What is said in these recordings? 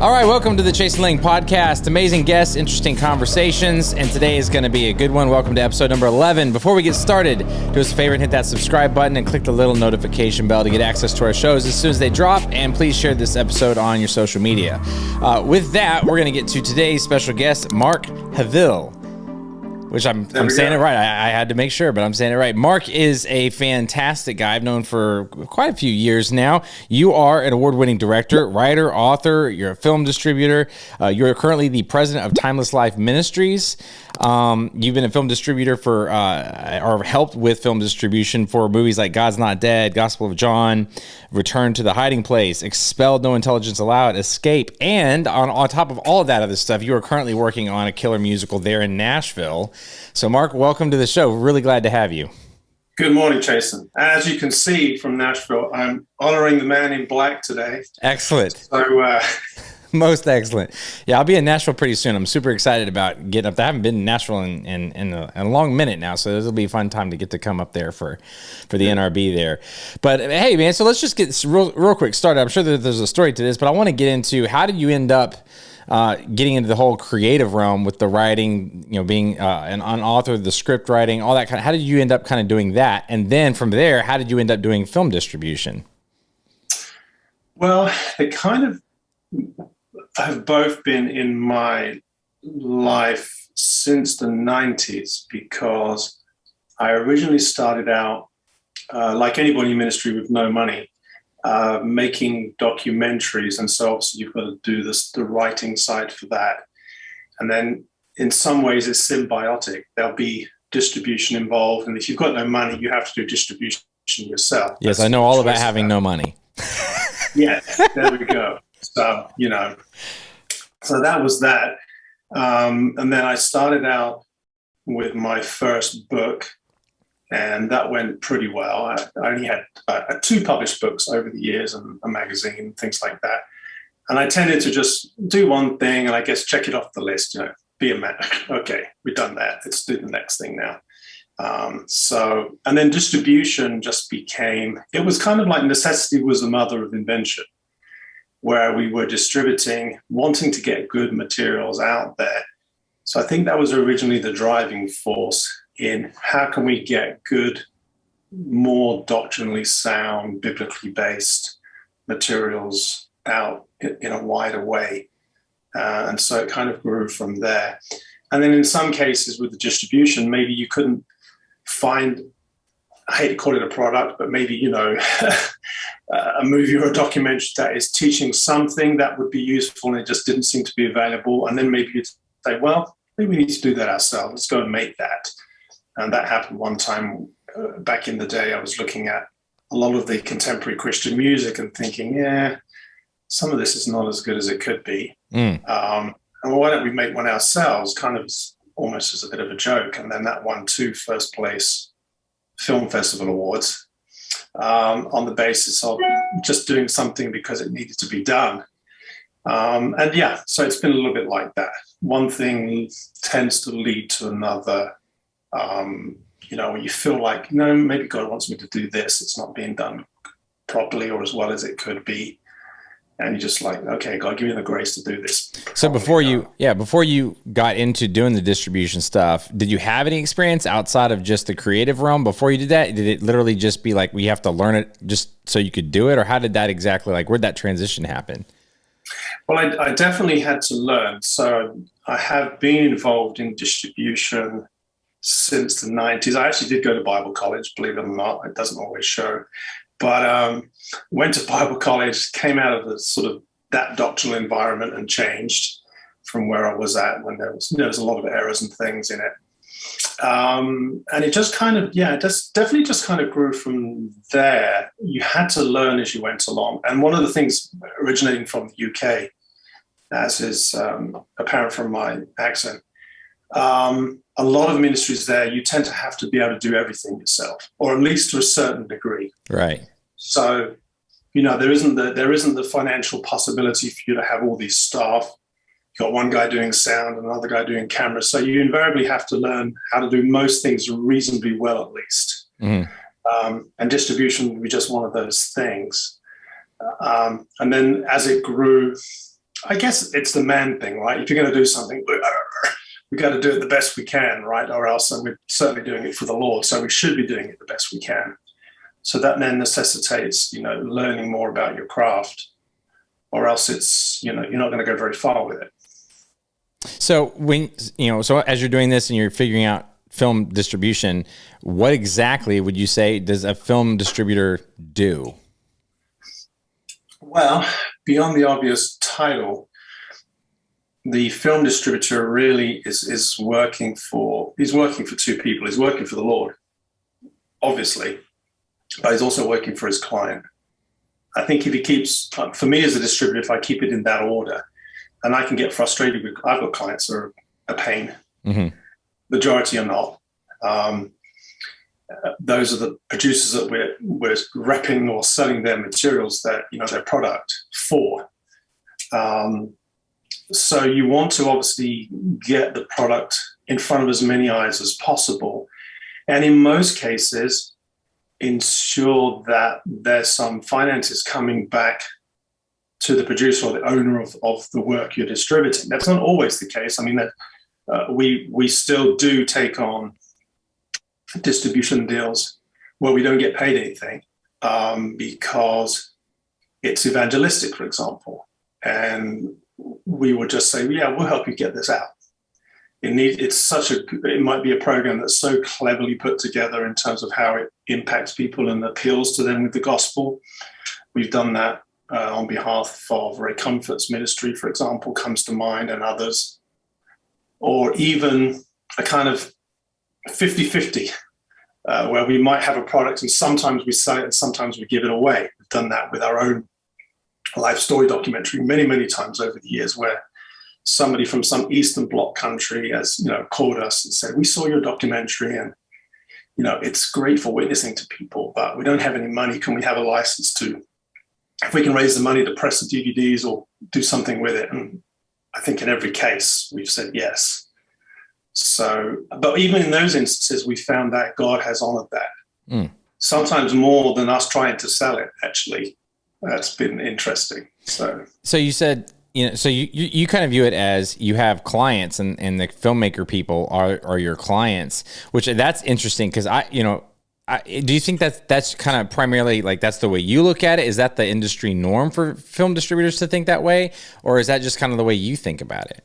All right, welcome to the Chason Laing podcast. Amazing guests, interesting conversations, and today is going to be a good one. Welcome to episode number 11. Before we get started, do us a favor and hit that subscribe button and click the little notification bell to get access to our shows as soon as they drop, and please share this episode on your social media. With that, we're going to get to today's special guest, Mark HAVILLE. Which I'm saying it right. I had to make sure, but I'm saying it right. Mark is a fantastic guy I've known for quite a few years now. You are an award-winning director, writer, author. You're a film distributor. You're currently the president of Timeless Life Ministries. You've been a film distributor for, or helped with film distribution for movies like God's Not Dead, Gospel of John, Return to the Hiding Place, Expelled, No Intelligence Allowed, Escape, and on top of all of that other stuff, you are currently working on a killer musical there in Nashville. So, Mark, welcome to the show. Really glad to have you. Good morning, Chason. As you can see from Nashville, I'm honoring the man in black today. Excellent. So, most excellent. Yeah, I'll be in Nashville pretty soon. I'm super excited about getting up there. I haven't been in Nashville in a long minute now, so this will be a fun time to get to come up there for the NRB there. But hey, man, so let's just get this real quick started. I'm sure that there's a story to this, but I want to get into how did you end up getting into the whole creative realm with the writing, being an author, the script writing, all that kind of, how did you end up kind of doing that? And then from there, how did you end up doing film distribution? Well, it kind of have both been in my life since the 90s, because I originally started out, like anybody in ministry with no money, making documentaries, and so obviously you've got to do the writing side for that. And then in some ways it's symbiotic. There'll be distribution involved, and if you've got no money, you have to do distribution yourself. Yes, I know all about having no money. Yeah, there we go. So, so that was that. And then I started out with my first book, and that went pretty well. I only had 2 published books over the years and a magazine and things like that. And I tended to just do one thing and I guess check it off the list, be a man. Okay, we've done that. Let's do the next thing now. And then distribution just became, it was kind of like necessity was the mother of invention, where we were distributing, wanting to get good materials out there. So I think that was originally the driving force in how can we get good, more doctrinally sound, biblically based materials out in a wider way. And so it kind of grew from there. And then in some cases with the distribution, maybe you couldn't find, I hate to call it a product, but maybe, a movie or a documentary that is teaching something that would be useful and it just didn't seem to be available. And then maybe you'd say, well, maybe we need to do that ourselves. Let's go and make that. And that happened one time back in the day. I was looking at a lot of the contemporary Christian music and thinking, yeah, some of this is not as good as it could be. And why don't we make one ourselves, kind of almost as a bit of a joke. And then that won 2 first place film festival awards on the basis of just doing something because it needed to be done. And yeah, so it's been a little bit like that. One thing tends to lead to another. When you feel like, no, maybe God wants me to do this. It's not being done properly or as well as it could be. And you're just like, okay, God, give me the grace to do this. So before you got into doing the distribution stuff, did you have any experience outside of just the creative realm before you did that? Did it literally just be like, we have to learn it just so you could do it? Or how did that exactly, where'd that transition happen? Well, I definitely had to learn. So I have been involved in distribution since the 90s. I actually did go to Bible college, believe it or not. It doesn't always show. But went to Bible college, came out of the sort of that doctrinal environment and changed from where I was at when there was a lot of errors and things in it. And it just kind of, definitely just kind of grew from there. You had to learn as you went along. And one of the things originating from the UK, as is apparent from my accent, a lot of ministries there, you tend to have to be able to do everything yourself, or at least to a certain degree. Right. So, there isn't the financial possibility for you to have all these staff. You've got one guy doing sound and another guy doing camera. So you invariably have to learn how to do most things reasonably well, at least. And distribution would be just one of those things. And then as it grew, I guess it's the man thing, right? If you're going to do something, we got to do it the best we can, right? Or else we're certainly doing it for the Lord. So we should be doing it the best we can. So that then necessitates, learning more about your craft, or else it's, you're not going to go very far with it. So so as you're doing this and you're figuring out film distribution, what exactly would you say does a film distributor do? Well, beyond the obvious title, the film distributor really is working for two people. He's working for the Lord, obviously, but he's also working for his client. I think if he keeps, for me as a distributor, if I keep it in that order, and I can get frustrated with, I've got clients that are a pain. Mm-hmm. Majority are not. Those are the producers that we're repping or selling their materials, that their product for. So you want to obviously get the product in front of as many eyes as possible, and in most cases, ensure that there's some finances coming back to the producer or the owner of the work you're distributing. That's not always the case. I mean, we still do take on distribution deals where we don't get paid anything because it's evangelistic, for example, and we would just say, yeah, we'll help you get this out. It might be a program that's so cleverly put together in terms of how it impacts people and appeals to them with the gospel. We've done that on behalf of Ray Comfort's ministry, for example, comes to mind, and others. Or even a kind of 50-50, where we might have a product and sometimes we sell it and sometimes we give it away. We've done that with our own life story documentary many, many times over the years, where somebody from some Eastern Bloc country has, called us and said, we saw your documentary and, it's great for witnessing to people, but we don't have any money. Can we have a license if we can raise the money to press the DVDs or do something with it? And I think in every case we've said yes. So, but even in those instances, we found that God has honored that. Sometimes more than us trying to sell it, actually. That's been interesting. So you said, so you kind of view it as you have clients and the filmmaker people are your clients, which that's interesting because do you think that's kind of primarily like that's the way you look at it? Is that the industry norm for film distributors to think that way? Or is that just kind of the way you think about it?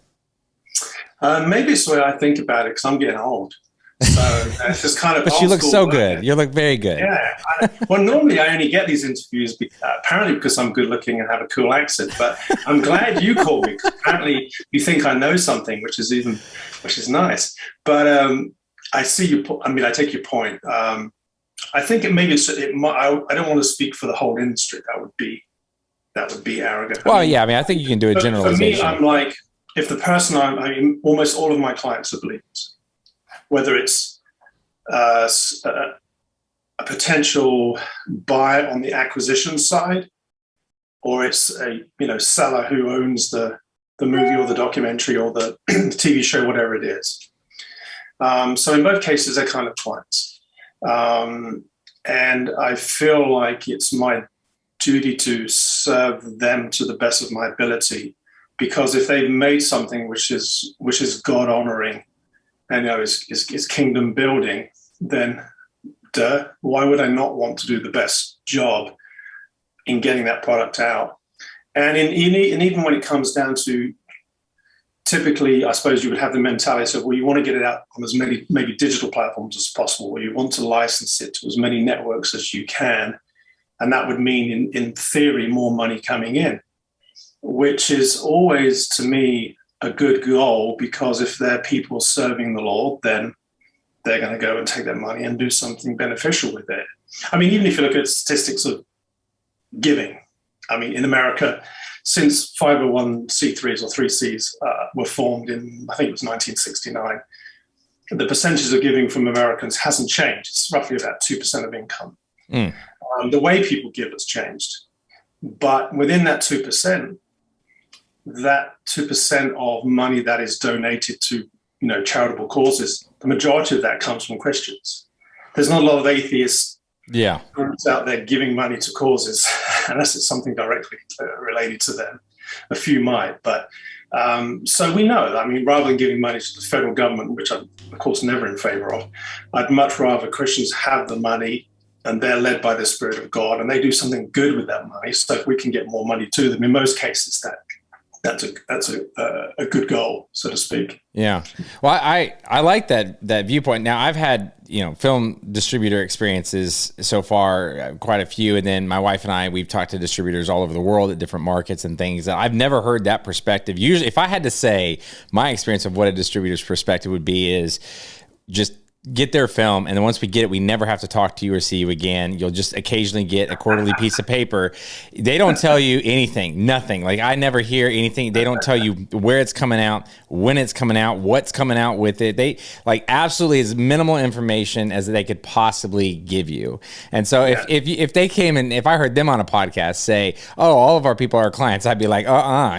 Maybe it's the way I think about it because I'm getting old. So it's just kind of. But you look so good. You look very good. Yeah. Well, normally I only get these interviews apparently because I'm good looking and have a cool accent. But I'm glad you called me. Apparently you think I know something, which is nice. But I see you. I mean, I take your point. I think I don't want to speak for the whole industry. That would be arrogant. Well, yeah. I mean, I think you can do a generalization. For me, I'm like, if the person almost all of my clients are believers. Whether it's a potential buyer on the acquisition side, or it's a seller who owns the movie or the documentary or the TV show, whatever it is. So in both cases, they're kind of clients, and I feel like it's my duty to serve them to the best of my ability, because if they've made something which is God honoring, and is kingdom building, then why would I not want to do the best job in getting that product out? And even when it comes down to, typically, I suppose you would have the mentality of, well, you want to get it out on as many maybe digital platforms as possible, or you want to license it to as many networks as you can, and that would mean, in theory, more money coming in, which is always, to me, a good goal, because if they're people serving the Lord, then they're going to go and take that money and do something beneficial with it. I mean, even if you look at statistics of giving, I mean, in America, since 501c3s or 3Cs were formed in, I think it was 1969, the percentage of giving from Americans hasn't changed. It's roughly about 2% of income. The way people give has changed. But within that 2%, that 2% of money that is donated to, charitable causes, the majority of that comes from Christians. There's not a lot of atheists groups out there giving money to causes unless it's something directly related to them. a few might, but so we know. I mean, rather than giving money to the federal government, which I'm of course never in favor of, I'd much rather Christians have the money and they're led by the Spirit of God and they do something good with that money. So if we can get more money to them, in most cases, that's a good goal, so to speak. Yeah. Well, I like that viewpoint. Now I've had, film distributor experiences so far, quite a few. And then my wife and I, we've talked to distributors all over the world at different markets and things. I've never heard that perspective. Usually if I had to say my experience of what a distributor's perspective would be is just get their film, and then once we get it, we never have to talk to you or see you again. You'll just occasionally get a quarterly piece of paper. They don't tell you anything, nothing. Like I never hear anything. They don't tell you where it's coming out, when it's coming out, what's coming out with it. They like absolutely as minimal information as they could possibly give you. And so if they came and if I heard them on a podcast say, "Oh, all of our people are clients," I'd be like,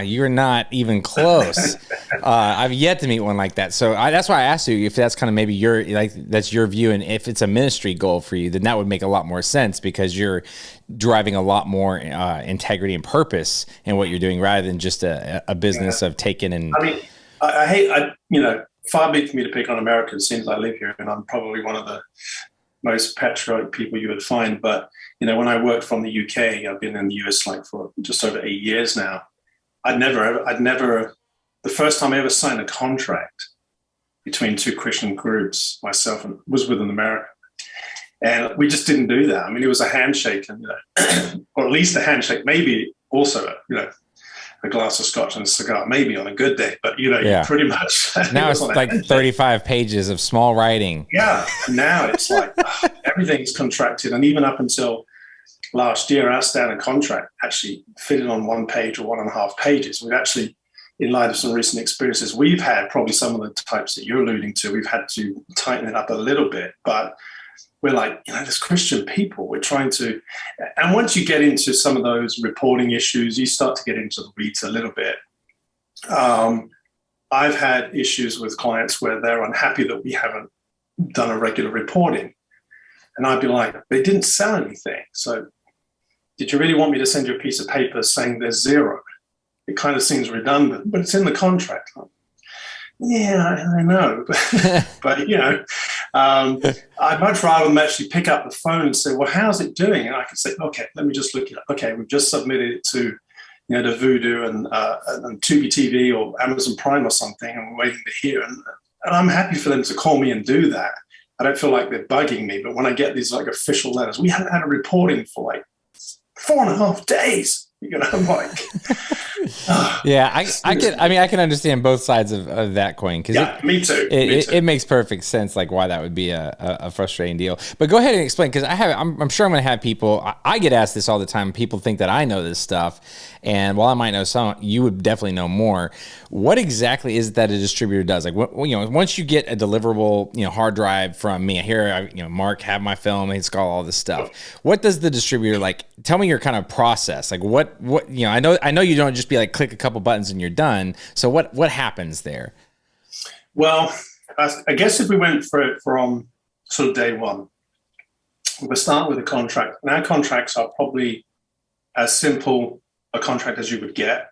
you're not even close. I've yet to meet one like that. So that's why I asked you if that's kind of maybe your that's your view, and if it's a ministry goal for you, then that would make a lot more sense because you're driving a lot more integrity and purpose in what you're doing rather than just a business of taking and. I mean, far be it for me to pick on Americans since I live here, and I'm probably one of the most patriotic people you would find. But when I worked from the UK, I've been in the US for just over 8 years now. I'd never. The first time I ever signed a contract between two Christian groups, myself and was with an American. And we just didn't do that. I mean, it was a handshake, and or at least a handshake, maybe also a glass of scotch and a cigar, maybe on a good day. But pretty much now it's like 35 pages of small writing. Yeah, now it's like everything's contracted, and even up until last year, our standard contract actually fitted on 1 page or 1.5 pages. We've actually, in light of some recent experiences we've had, probably some of the types that you're alluding to, we've had to tighten it up a little bit. But we're like, as Christian people, we're trying to, and once you get into some of those reporting issues, you start to get into the weeds a little bit. I've had issues with clients where they're unhappy that we haven't done a regular reporting. And I'd be like, they didn't sell anything. So did you really want me to send you a piece of paper saying there's zero? It kind of seems redundant, but it's in the contract. Yeah, I know. But I'd much rather them actually pick up the phone and say, well, how's it doing? And I can say, okay, let me just look it up. Okay, we've just submitted it to to Voodoo and Tubi TV or Amazon Prime or something, and we're waiting to hear. And I'm happy for them to call me and do that. I don't feel like they're bugging me. But when I get these official letters, we haven't had a reporting for 4.5 days. I'm like, yeah, I can understand both sides of that coin because me too. It makes perfect sense why that would be a frustrating deal. But go ahead and explain because I'm sure I'm going to have people. I get asked this all the time. People think that I know this stuff, and while I might know some, you would definitely know more. What exactly is it that a distributor does? Once you get a deliverable, hard drive from me, here, Mark, have my film, install all this stuff. What does the distributor tell me your kind of process. What I know you don't just be click a couple buttons and you're done. So what happens there? Well, I guess if we went for it from sort of day one, we'll start with a contract. And our contracts are probably as simple a contract as you would get.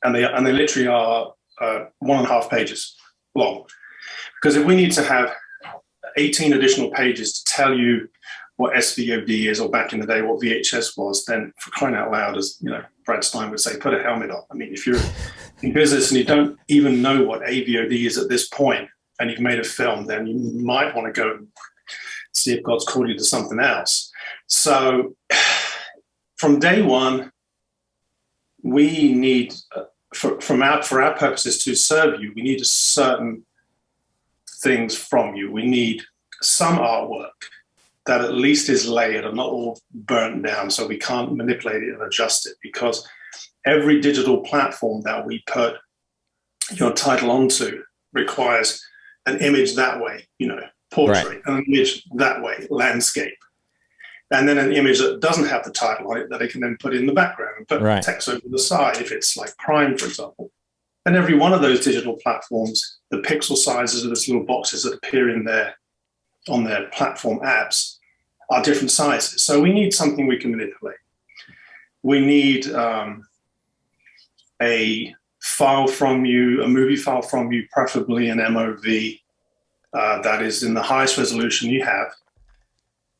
And they literally are 1.5 pages long. Because if we need to have 18 additional pages to tell you what SVOD is, or back in the day what VHS was, then for crying out loud, as Brad Stein would say, put a helmet on. I mean, if you're in business and you don't even know what AVOD is at this point, and you've made a film, then you might want to go and see if God's called you to something else. So from day one, we need, for our purposes to serve you, we need certain things from you. We need some artwork that at least is layered and not all burnt down, so we can't manipulate it and adjust it, because every digital platform that we put your title onto requires an image that way, portrait, right, an image that way, landscape, and then an image that doesn't have the title on it that it can then put in the background and put right, text over the side if it's like Prime, for example. And every one of those digital platforms, the pixel sizes of those little boxes that appear on their platform apps are different sizes. So we need something we can manipulate. We need a file from you, a movie file from you, preferably an MOV that is in the highest resolution you have,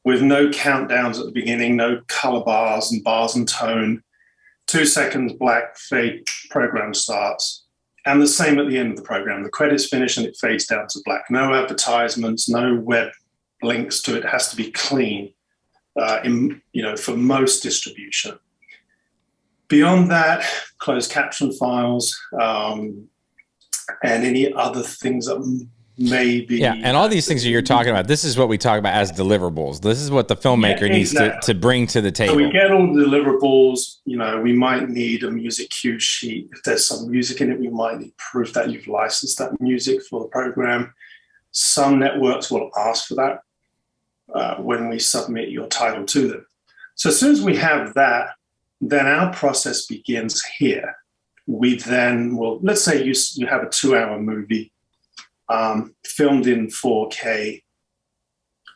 with no countdowns at the beginning, no color bars and tone, 2 seconds black fade, program starts, and the same at the end of the program. The credits finish and it fades down to black. No advertisements, no web links to it. It has to be clean, for most distribution. Beyond that, closed caption files, and any other things that may be. Yeah, and all these things that you're talking about, this is what we talk about as deliverables. This is what the filmmaker needs to bring to the table. So we get all the deliverables. We might need a music cue sheet. If there's some music in it, we might need proof that you've licensed that music for the program. Some networks will ask for that when we submit your title to them. So as soon as we have that, then our process begins here. We then will, let's say you have a 2-hour movie filmed in 4K.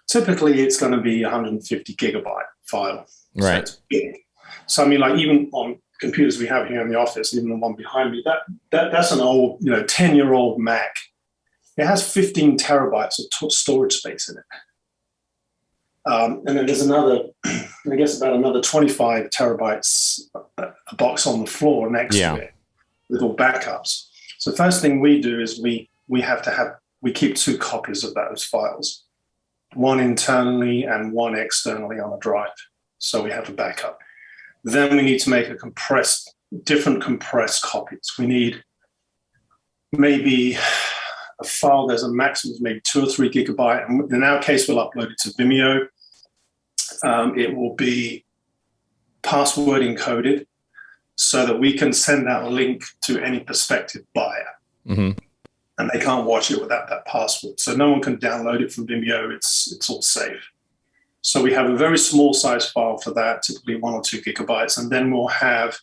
Typically, it's going to be 150 gigabyte file. Right. So it's big. So I mean, like even on computers we have here in the office, even the one behind me, that's an old, 10-year-old Mac. It has 15 terabytes of storage space in it. And then there's another, I guess about another 25 terabytes, a box on the floor next to it with all backups. So first thing we do is we keep 2 copies of those files, one internally and one externally on a drive. So we have a backup. Then we need to make different compressed copies. We need maybe a file, there's a maximum of maybe 2 or 3 gigabyte. And in our case, we'll upload it to Vimeo. It will be password encoded so that we can send out a link to any prospective buyer. Mm-hmm. And they can't watch it without that password. So no one can download it from Vimeo. It's all safe. So we have a very small size file for that, typically 1 or 2 gigabytes. And then we'll have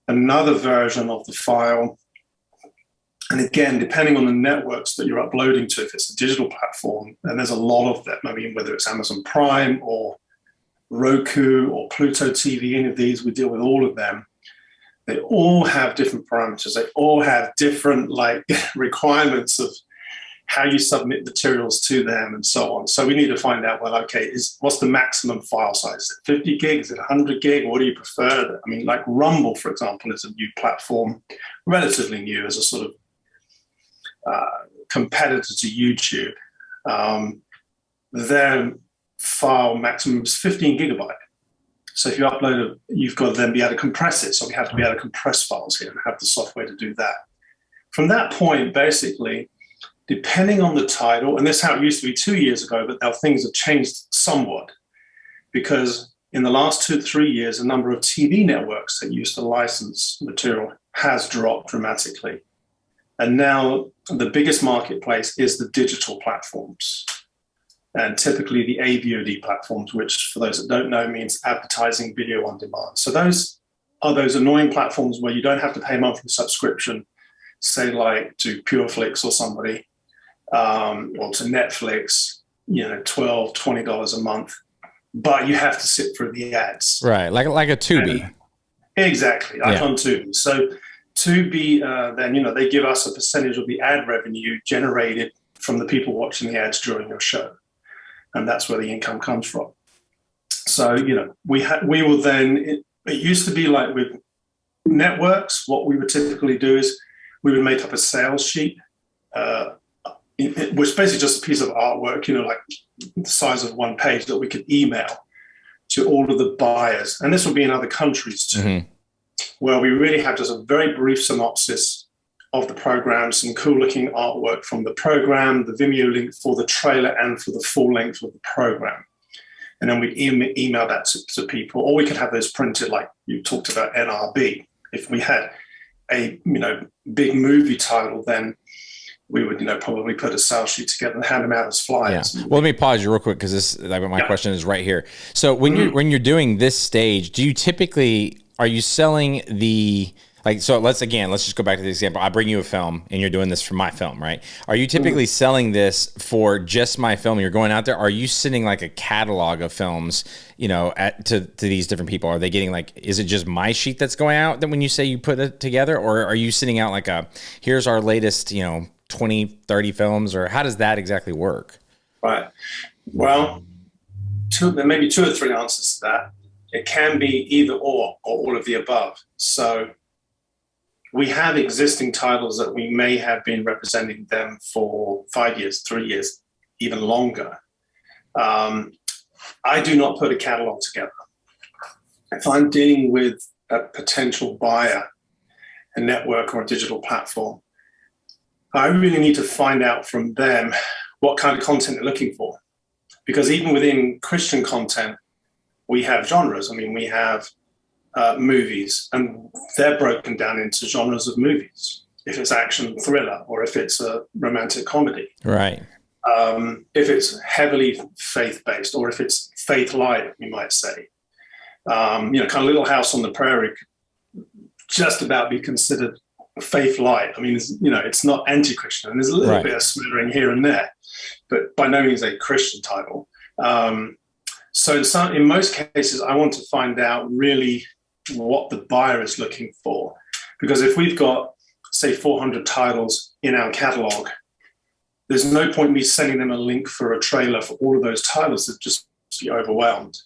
another version of the file. And again, depending on the networks that you're uploading to, if it's a digital platform, and there's a lot of them, I mean, whether it's Amazon Prime or Roku or Pluto TV, any of these, we deal with all of them. They all have different parameters. They all have different requirements of how you submit materials to them and so on. So we need to find out, what's the maximum file size? Is it 50 gig? Is it 100 gig? What do you prefer? I mean, like Rumble, for example, is a new platform, relatively new as a sort of competitor to YouTube. Their file maximum is 15 gigabyte. So if you upload it, you've got to then be able to compress it. So we have to be able to compress files here and have the software to do that. From that point, basically, depending on the title, and this is how it used to be 2 years ago, but now things have changed somewhat, because in the last 2 to 3 years, the number of TV networks that used to license material has dropped dramatically. And now the biggest marketplace is the digital platforms, and typically the AVOD platforms, which for those that don't know means advertising video on demand. So those are those annoying platforms where you don't have to pay a monthly subscription, say like to PureFlix or somebody, or to Netflix, $12, $20 a month, but you have to sit through the ads. Right, like a Tubi. Exactly, like on Tubi. So Tubi, then, they give us a percentage of the ad revenue generated from the people watching the ads during your show. And that's where the income comes from. So, we will then, it used to be like with networks, what we would typically do is we would make up a sales sheet, which is basically just a piece of artwork, like the size of one page that we could email to all of the buyers. And this would be in other countries too, where we really have just a very brief synopsis of the program, some cool looking artwork from the program, the Vimeo link for the trailer and for the full length of the program. And then we'd email that to people, or we could have those printed like you talked about NRB. If we had a big movie title, then we would probably put a sales sheet together and hand them out as flyers. Yeah. Well, let me pause you real quick because my question is right here. So when you're doing this stage, do you typically, are you selling Like, so let's just go back to the example. I bring you a film and you're doing this for my film, right? Are you typically selling this for just my film? You're going out there. Are you sending like a catalog of films, to these different people? Are they getting is it just my sheet that's going out that when you say you put it together, or are you sending out here's our latest, 20, 30 films, or how does that exactly work? Right. Well, there may be two or three answers to that. It can be either or all of the above. So we have existing titles that we may have been representing them for 5 years, 3 years, even longer. I do not put a catalog together. If I'm dealing with a potential buyer, a network or a digital platform, I really need to find out from them what kind of content they're looking for. Because even within Christian content, we have genres. I mean, we have movies, and they're broken down into genres of movies. If it's action thriller, or if it's a romantic comedy. Right. If it's heavily faith-based, or if it's faith-light, you might say. Kind of Little House on the Prairie could just about be considered faith-light. I mean, it's not anti-Christian, and there's a little bit of smattering here and there, but by no means a Christian title. So in most cases, I want to find out really what the buyer is looking for. Because if we've got, say, 400 titles in our catalog, there's no point in me sending them a link for a trailer for all of those titles. They'd just be overwhelmed.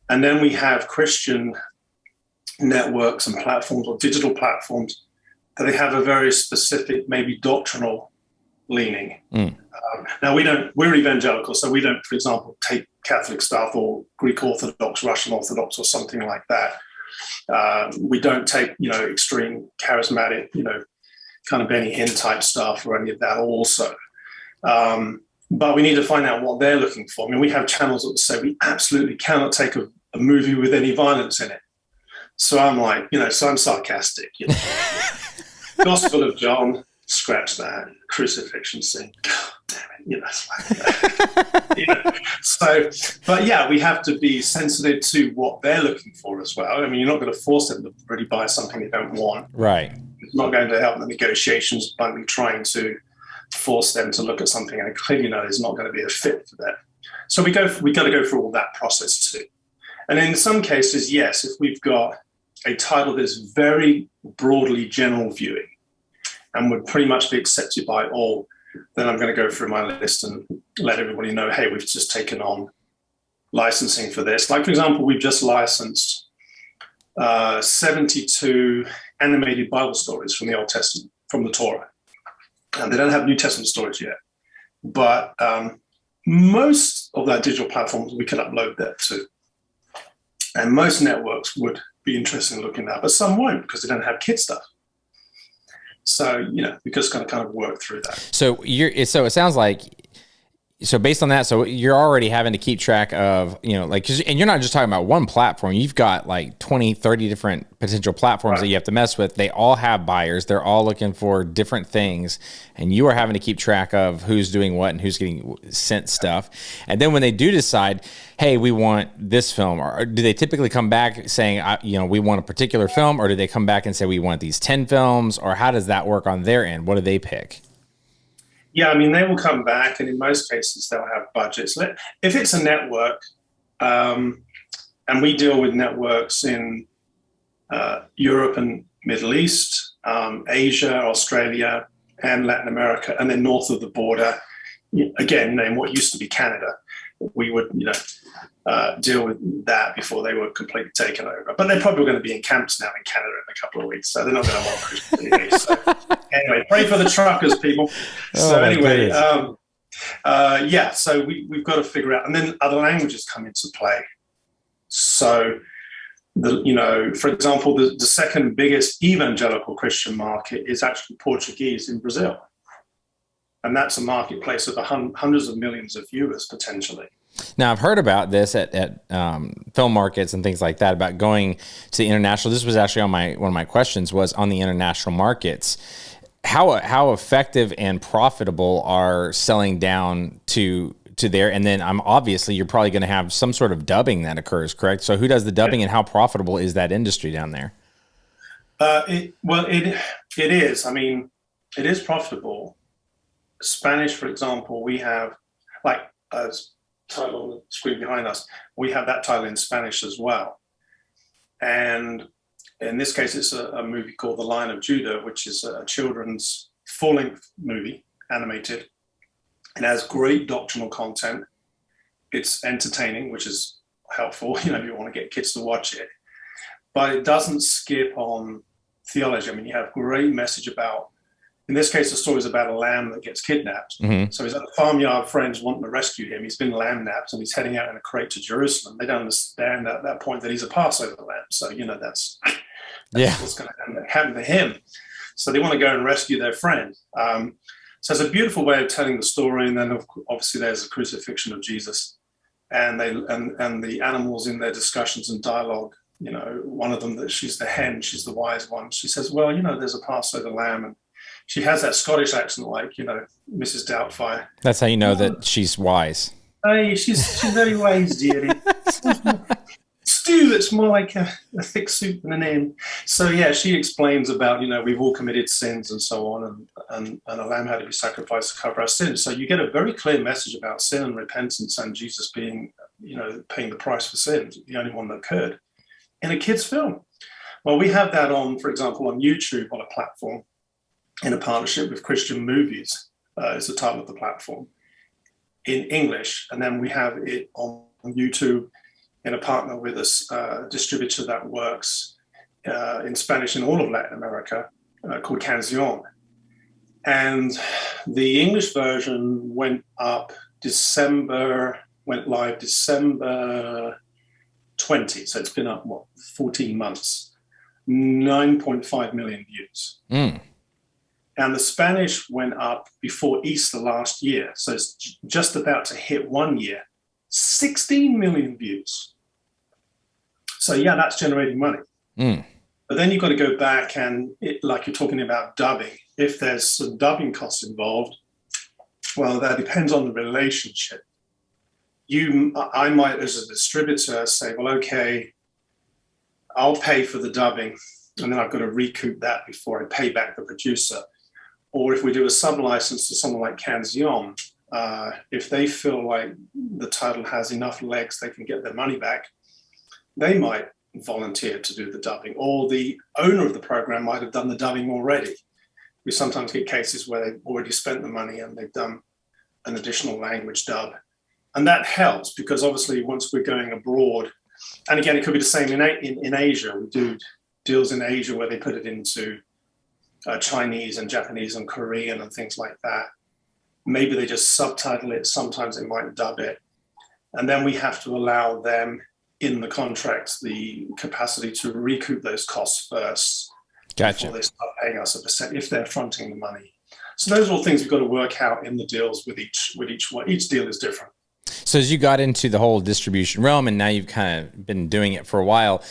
And then we have Christian networks and platforms, or digital platforms, that they have a very specific, maybe doctrinal leaning. Now, we're evangelical, so we don't, for example, take Catholic stuff or Greek Orthodox, Russian Orthodox, or something like that. We don't take, extreme charismatic, kind of Benny Hinn type stuff or any of that also. But we need to find out what they're looking for. I mean, we have channels that say we absolutely cannot take a movie with any violence in it. So I'm like, so I'm sarcastic. Gospel of John, scratch that. Crucifixion scene. God damn it. So, but yeah, we have to be sensitive to what they're looking for as well. I mean, you're not going to force them to really buy something they don't want. Right. It's not going to help the negotiations by me trying to force them to look at something I clearly know is not going to be a fit for them. So we got to go through all that process too. And in some cases, yes, if we've got a title that's very broadly general viewing and would pretty much be accepted by all, then I'm going to go through my list and let everybody know, hey, we've just taken on licensing for this. Like, for example, we've just licensed 72 animated Bible stories from the Old Testament, from the Torah. And they don't have New Testament stories yet. But most of their digital platforms, we can upload that to. And most networks would be interested in looking at that, but some won't because they don't have kid stuff. So, we just got to kind of work through that. So it sounds like, so based on that, so you're already having to keep track of, and you're not just talking about one platform. You've got 20, 30 different potential platforms that you have to mess with. They all have buyers. They're all looking for different things. And you are having to keep track of who's doing what and who's getting sent stuff. And then when they do decide, hey, we want this film, or do they typically come back saying, we want a particular film, or do they come back and say, we want these 10 films, or how does that work on their end? What do they pick? Yeah, I mean, they will come back, and in most cases, they'll have budgets. If it's a network, and we deal with networks in Europe and Middle East, Asia, Australia, and Latin America, and then north of the border, again, in what used to be Canada, we would, deal with that before they were completely taken over. But they're probably going to be in camps now in Canada in a couple of weeks, so they're not going to want Christian TV. So anyway, pray for the truckers, people. So anyway, so we've got to figure out, and then other languages come into play. So, for example, the second biggest evangelical Christian market is actually Portuguese in Brazil. And that's a marketplace of hundreds of millions of viewers potentially. Now, I've heard about this at film markets and things like that, about going to the international. This was actually on one of my questions was on the international markets. How effective and profitable are selling down to there? And then obviously you're probably going to have some sort of dubbing that occurs, correct? So who does the dubbing and how profitable is that industry down there? It is. I mean, it is profitable. Spanish, for example, we have like a title on the screen behind us. We have that title in Spanish as well. And in this case, it's a movie called The Lion of Judah, which is a children's full-length movie, animated. It has great doctrinal content. It's entertaining, which is helpful, if you want to get kids to watch it. But it doesn't skip on theology. I mean, you have great message about, in this case, the story is about a lamb that gets kidnapped. Mm-hmm. So he's at the farmyard, friends wanting to rescue him. He's been lamb napped and he's heading out in a crate to Jerusalem. They don't understand at that point that he's a Passover lamb. So, that's what's going to happen to him. So they want to go and rescue their friend. So it's a beautiful way of telling the story. And then obviously there's the crucifixion of Jesus and the animals in their discussions and dialogue. One of them, that she's the hen, she's the wise one. She says, well, there's a Passover lamb. And she has that Scottish accent, like, Mrs. Doubtfire. That's how you know that she's wise. Hey, she's very wise, dearie. Stew, it's more like a thick soup than a name. So, yeah, she explains about, we've all committed sins and so on, and a lamb had to be sacrificed to cover our sins. So you get a very clear message about sin and repentance and Jesus being, paying the price for sins, the only one that could, in a kid's film. Well, we have that on, for example, on YouTube on a platform in a partnership with Christian Movies, is the title of the platform, in English. And then we have it on YouTube in a partner with a distributor that works in Spanish in all of Latin America, called Canción. And the English version went live December 20. So it's been up, 14 months, 9.5 million views. Mm. And the Spanish went up before Easter last year. So it's just about to hit 1 year, 16 million views. So yeah, that's generating money. Mm. But then you've got to go back and, like you're talking about dubbing, if there's some dubbing costs involved, well, that depends on the relationship. I might, as a distributor, say, well, okay, I'll pay for the dubbing, and then I've got to recoup that before I pay back the producer. Or if we do a sub-license to someone like Canción, if they feel like the title has enough legs, they can get their money back, they might volunteer to do the dubbing, or the owner of the program might have done the dubbing already. We sometimes get cases where they've already spent the money and they've done an additional language dub. And that helps because obviously once we're going abroad, and again, it could be the same in Asia. We do deals in Asia where they put it into Chinese and Japanese and Korean and things like that. Maybe they just subtitle it. Sometimes they might dub it. And then we have to allow them in the contract the capacity to recoup those costs first. Gotcha. Before they start paying us a percent if they're fronting the money. So those are all things we've got to work out in the deals with each one. Each deal is different. So as you got into the whole distribution realm and now you've kind of been doing it for a while,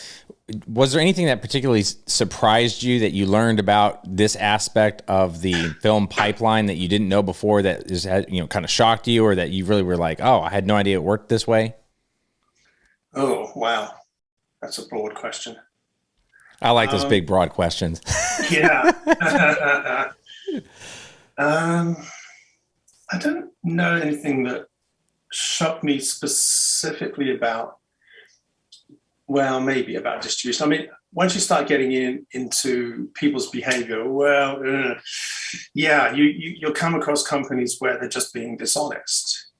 was there anything that particularly surprised you that you learned about this aspect of the film pipeline that you didn't know before that is, kind of shocked you, or that you really were like, oh, I had no idea it worked this way? Oh, wow. That's a broad question. I like those big, broad questions. Yeah. I don't know anything that shocked me specifically about, well, maybe about distribution. I mean, once you start getting into people's behavior, you'll come across companies where they're just being dishonest,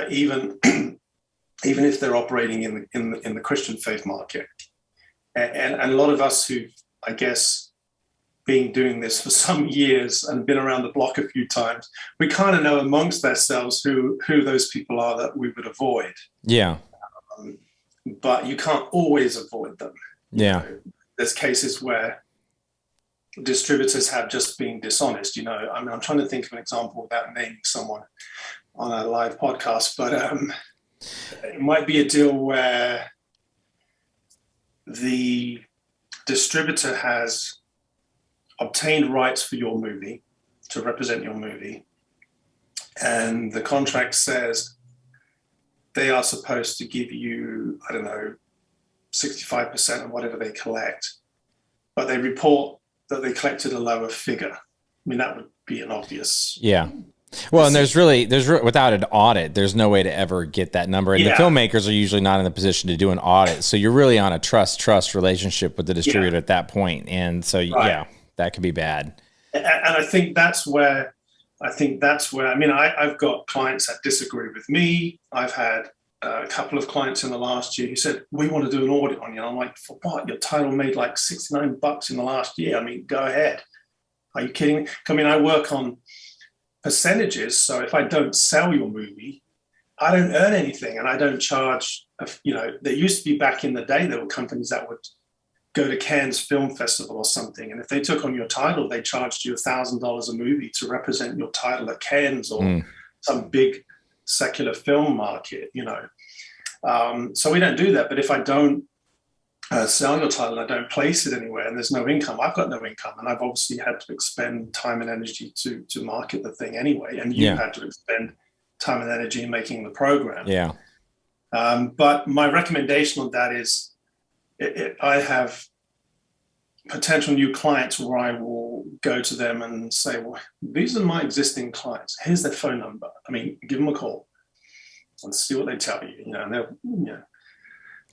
even if they're operating in the Christian faith market. And a lot of us who've, I guess, been doing this for some years and been around the block a few times, we kind of know amongst ourselves who those people are that we would avoid. Yeah. But you can't always avoid them. Yeah. There's cases where distributors have just been dishonest. I mean, I'm trying to think of an example without naming someone on a live podcast, but it might be a deal where the distributor has obtained rights for your movie to represent your movie, and the contract says they are supposed to give you, 65% of whatever they collect but they report that they collected a lower figure. I mean, that would be an obvious. Yeah. Well, and there's without an audit, there's no way to ever get that number. And the filmmakers are usually not in the position to do an audit. So you're really on a trust relationship with the distributor at that point. And so, that could be bad. And I think that's where, I mean, I've got clients that disagree with me. I've had a couple of clients in the last year who said, we want to do an audit on you. And I'm like, for what? Your title made like $69 in the last year. I mean, go ahead. Are you kidding me? I mean, I work on percentages. So if I don't sell your movie, I don't earn anything, and I don't charge. There used to be, back in the day, there were companies that would go to Cannes Film Festival or something, and if they took on your title, they charged you $1,000 a movie to represent your title at Cannes or some big secular film market. So we don't do that. But if I don't sell your title, I don't place it anywhere, and there's no income, I've got no income, and I've obviously had to expend time and energy to market the thing anyway, and you had to expend time and energy in making the program. But my recommendation on that is, I have potential new clients where I will go to them and say, well, these are my existing clients, here's their phone number, I mean, give them a call and see what they tell you, and they'll,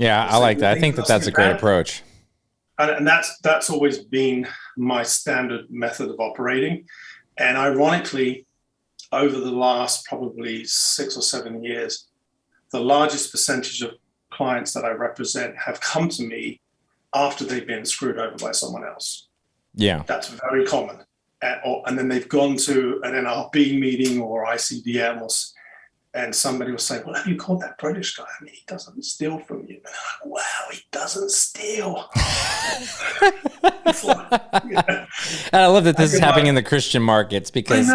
I like that. I think that's a great approach. And that's always been my standard method of operating. And ironically, over the last probably 6 or 7 years, the largest percentage of clients that I represent have come to me after they've been screwed over by someone else. Yeah. That's very common. And then they've gone to an NRB meeting or ICDM, and somebody will say, well, have you called that British guy? I mean, he doesn't steal from you. And I'm like, wow, he doesn't steal. And I love that this is happening in the Christian markets, because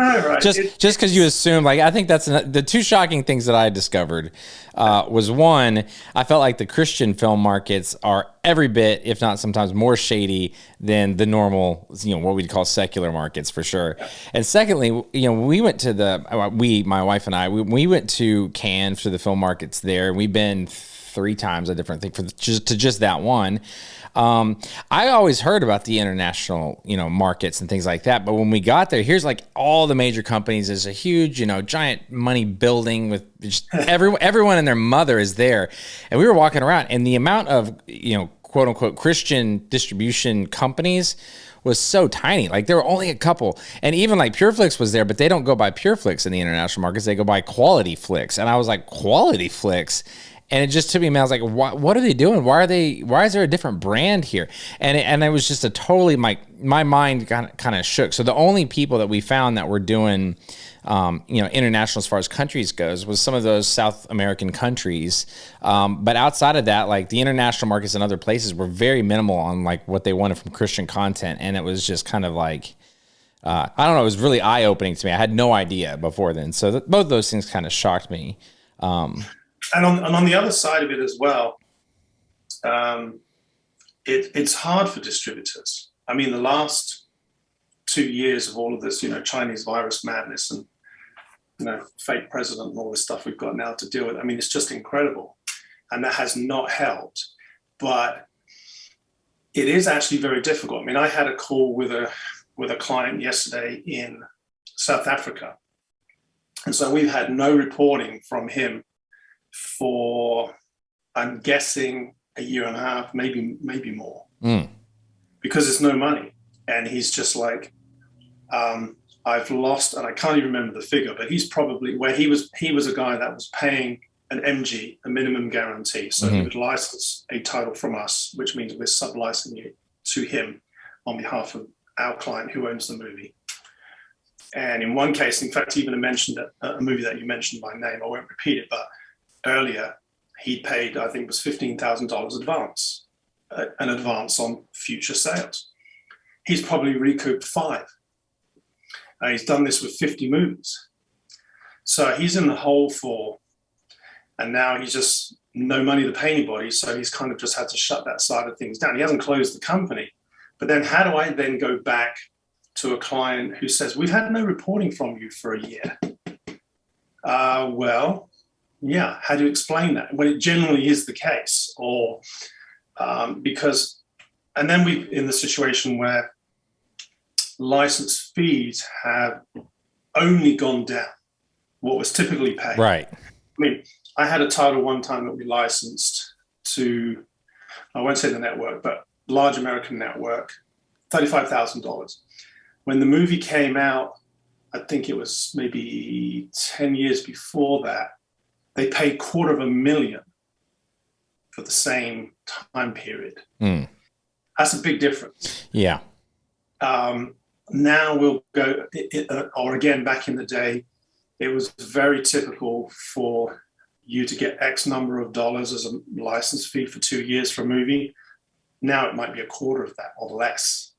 just because you assume, like, I think that's the two shocking things that I discovered was, one, I felt like the Christian film markets are every bit, if not sometimes more shady than the normal, what we'd call secular markets, for sure. And secondly, we went to my wife and I, we went to Cannes for the film markets there. We've been 3 times, a different thing, for just that one. I always heard about the international, markets and things like that. But when we got there, here's like all the major companies. There's a huge, giant money building with just everyone and their mother is there. And we were walking around, and the amount of, quote unquote Christian distribution companies was so tiny. Like, there were only a couple, and even like PureFlix was there, but they don't go by PureFlix in the international markets. They go by Quality Flix. And I was like, Quality Flix? And it just took me, man, I was like, what are they doing? Why is there a different brand here? And it was just my mind kind of shook. So the only people that we found that were doing, international as far as countries goes, was some of those South American countries. But outside of that, like, the international markets and other places were very minimal on like what they wanted from Christian content. And it was just kind of like, I don't know, it was really eye-opening to me. I had no idea before then. So both those things kind of shocked me. And on the other side of it as well, it's hard for distributors. I mean, the last 2 years of all of this, Chinese virus madness and, fake president and all this stuff we've got now to deal with, I mean, it's just incredible. And that has not helped. But it is actually very difficult. I mean, I had a call with a client yesterday in South Africa. And so we've had no reporting from him for, I'm guessing, a year and a half, maybe more, because there's no money. And he's just like, I've lost, and I can't even remember the figure, but he's probably where he was a guy that was paying an MG, a minimum guarantee. So he would license a title from us, which means we're sub-licensing it to him on behalf of our client who owns the movie. And in one case, in fact, even mentioned a movie that you mentioned by name, I won't repeat it, but earlier, he paid, I think it was $15,000 advance, an advance on future sales. He's probably recouped 5. He's done this with 50 movies. So he's in the hole and now he's just no money to pay anybody. So he's kind of just had to shut that side of things down. He hasn't closed the company. But then how do I then go back to a client who says, we've had no reporting from you for a year? Well, yeah, how do you explain that when it generally is the case? Or because And then we're in the situation where license fees have only gone down, what was typically paid. Right. I mean, I had a title one time that we licensed to, I won't say the network, but large American network, $35,000. When the movie came out, I think it was maybe 10 years before that, they paid $250,000 for the same time period. Mm. That's a big difference. Yeah. Now we'll go, or again, back in the day, it was very typical for you to get X number of dollars as a license fee for 2 years for a movie. Now it might be a quarter of that or less.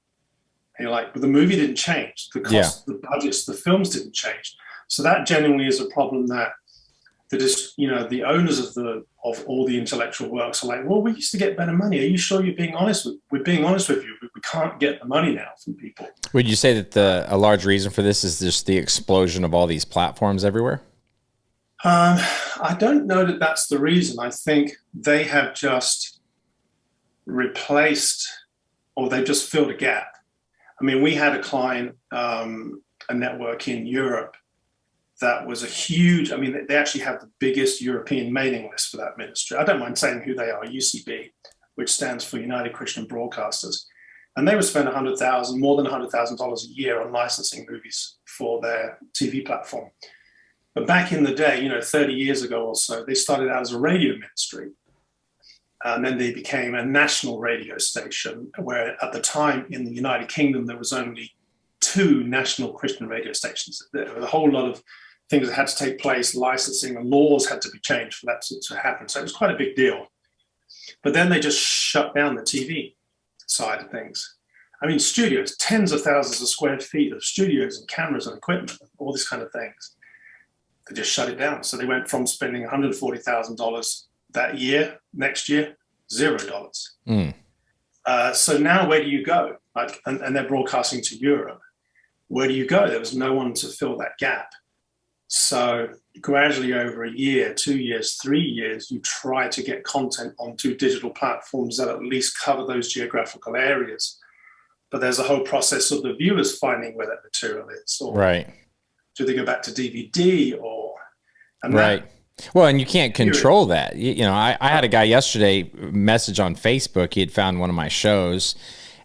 And you're like, but the movie didn't change. The cost, the budgets, the films didn't change. So that genuinely is a problem that the owners of all the intellectual works are like, well, we used to get better money. Are you sure you're being honest? We're being honest with you. We can't get the money now from people. Would you say that a large reason for this is just the explosion of all these platforms everywhere? I don't know that that's the reason. I think they have just replaced, or they've just filled a gap. I mean, we had a client, a network in Europe that was a huge, I mean, they actually have the biggest European mailing list for that ministry. I don't mind saying who they are, UCB, which stands for United Christian Broadcasters. And they would spend more than $100,000 a year on licensing movies for their TV platform. But back in the day, 30 years ago or so, they started out as a radio ministry. And then they became a national radio station, where at the time in the United Kingdom, there was only 2 national Christian radio stations. There was a whole lot of things that had to take place, licensing and laws had to be changed for that to happen. So it was quite a big deal. But then they just shut down the TV side of things. I mean, studios, tens of thousands of square feet of studios and cameras and equipment, all these kind of things. They just shut it down. So they went from spending $140,000 that year, next year, $0. Mm. So now where do you go? And they're broadcasting to Europe. Where do you go? There was no one to fill that gap. So gradually over a year, 2 years, 3 years, you try to get content onto digital platforms that at least cover those geographical areas. But there's a whole process of the viewers finding where that material is. Or right. Do they go back to DVD or... Right. Well, and you can't control that. I had a guy yesterday message on Facebook. He had found one of my shows,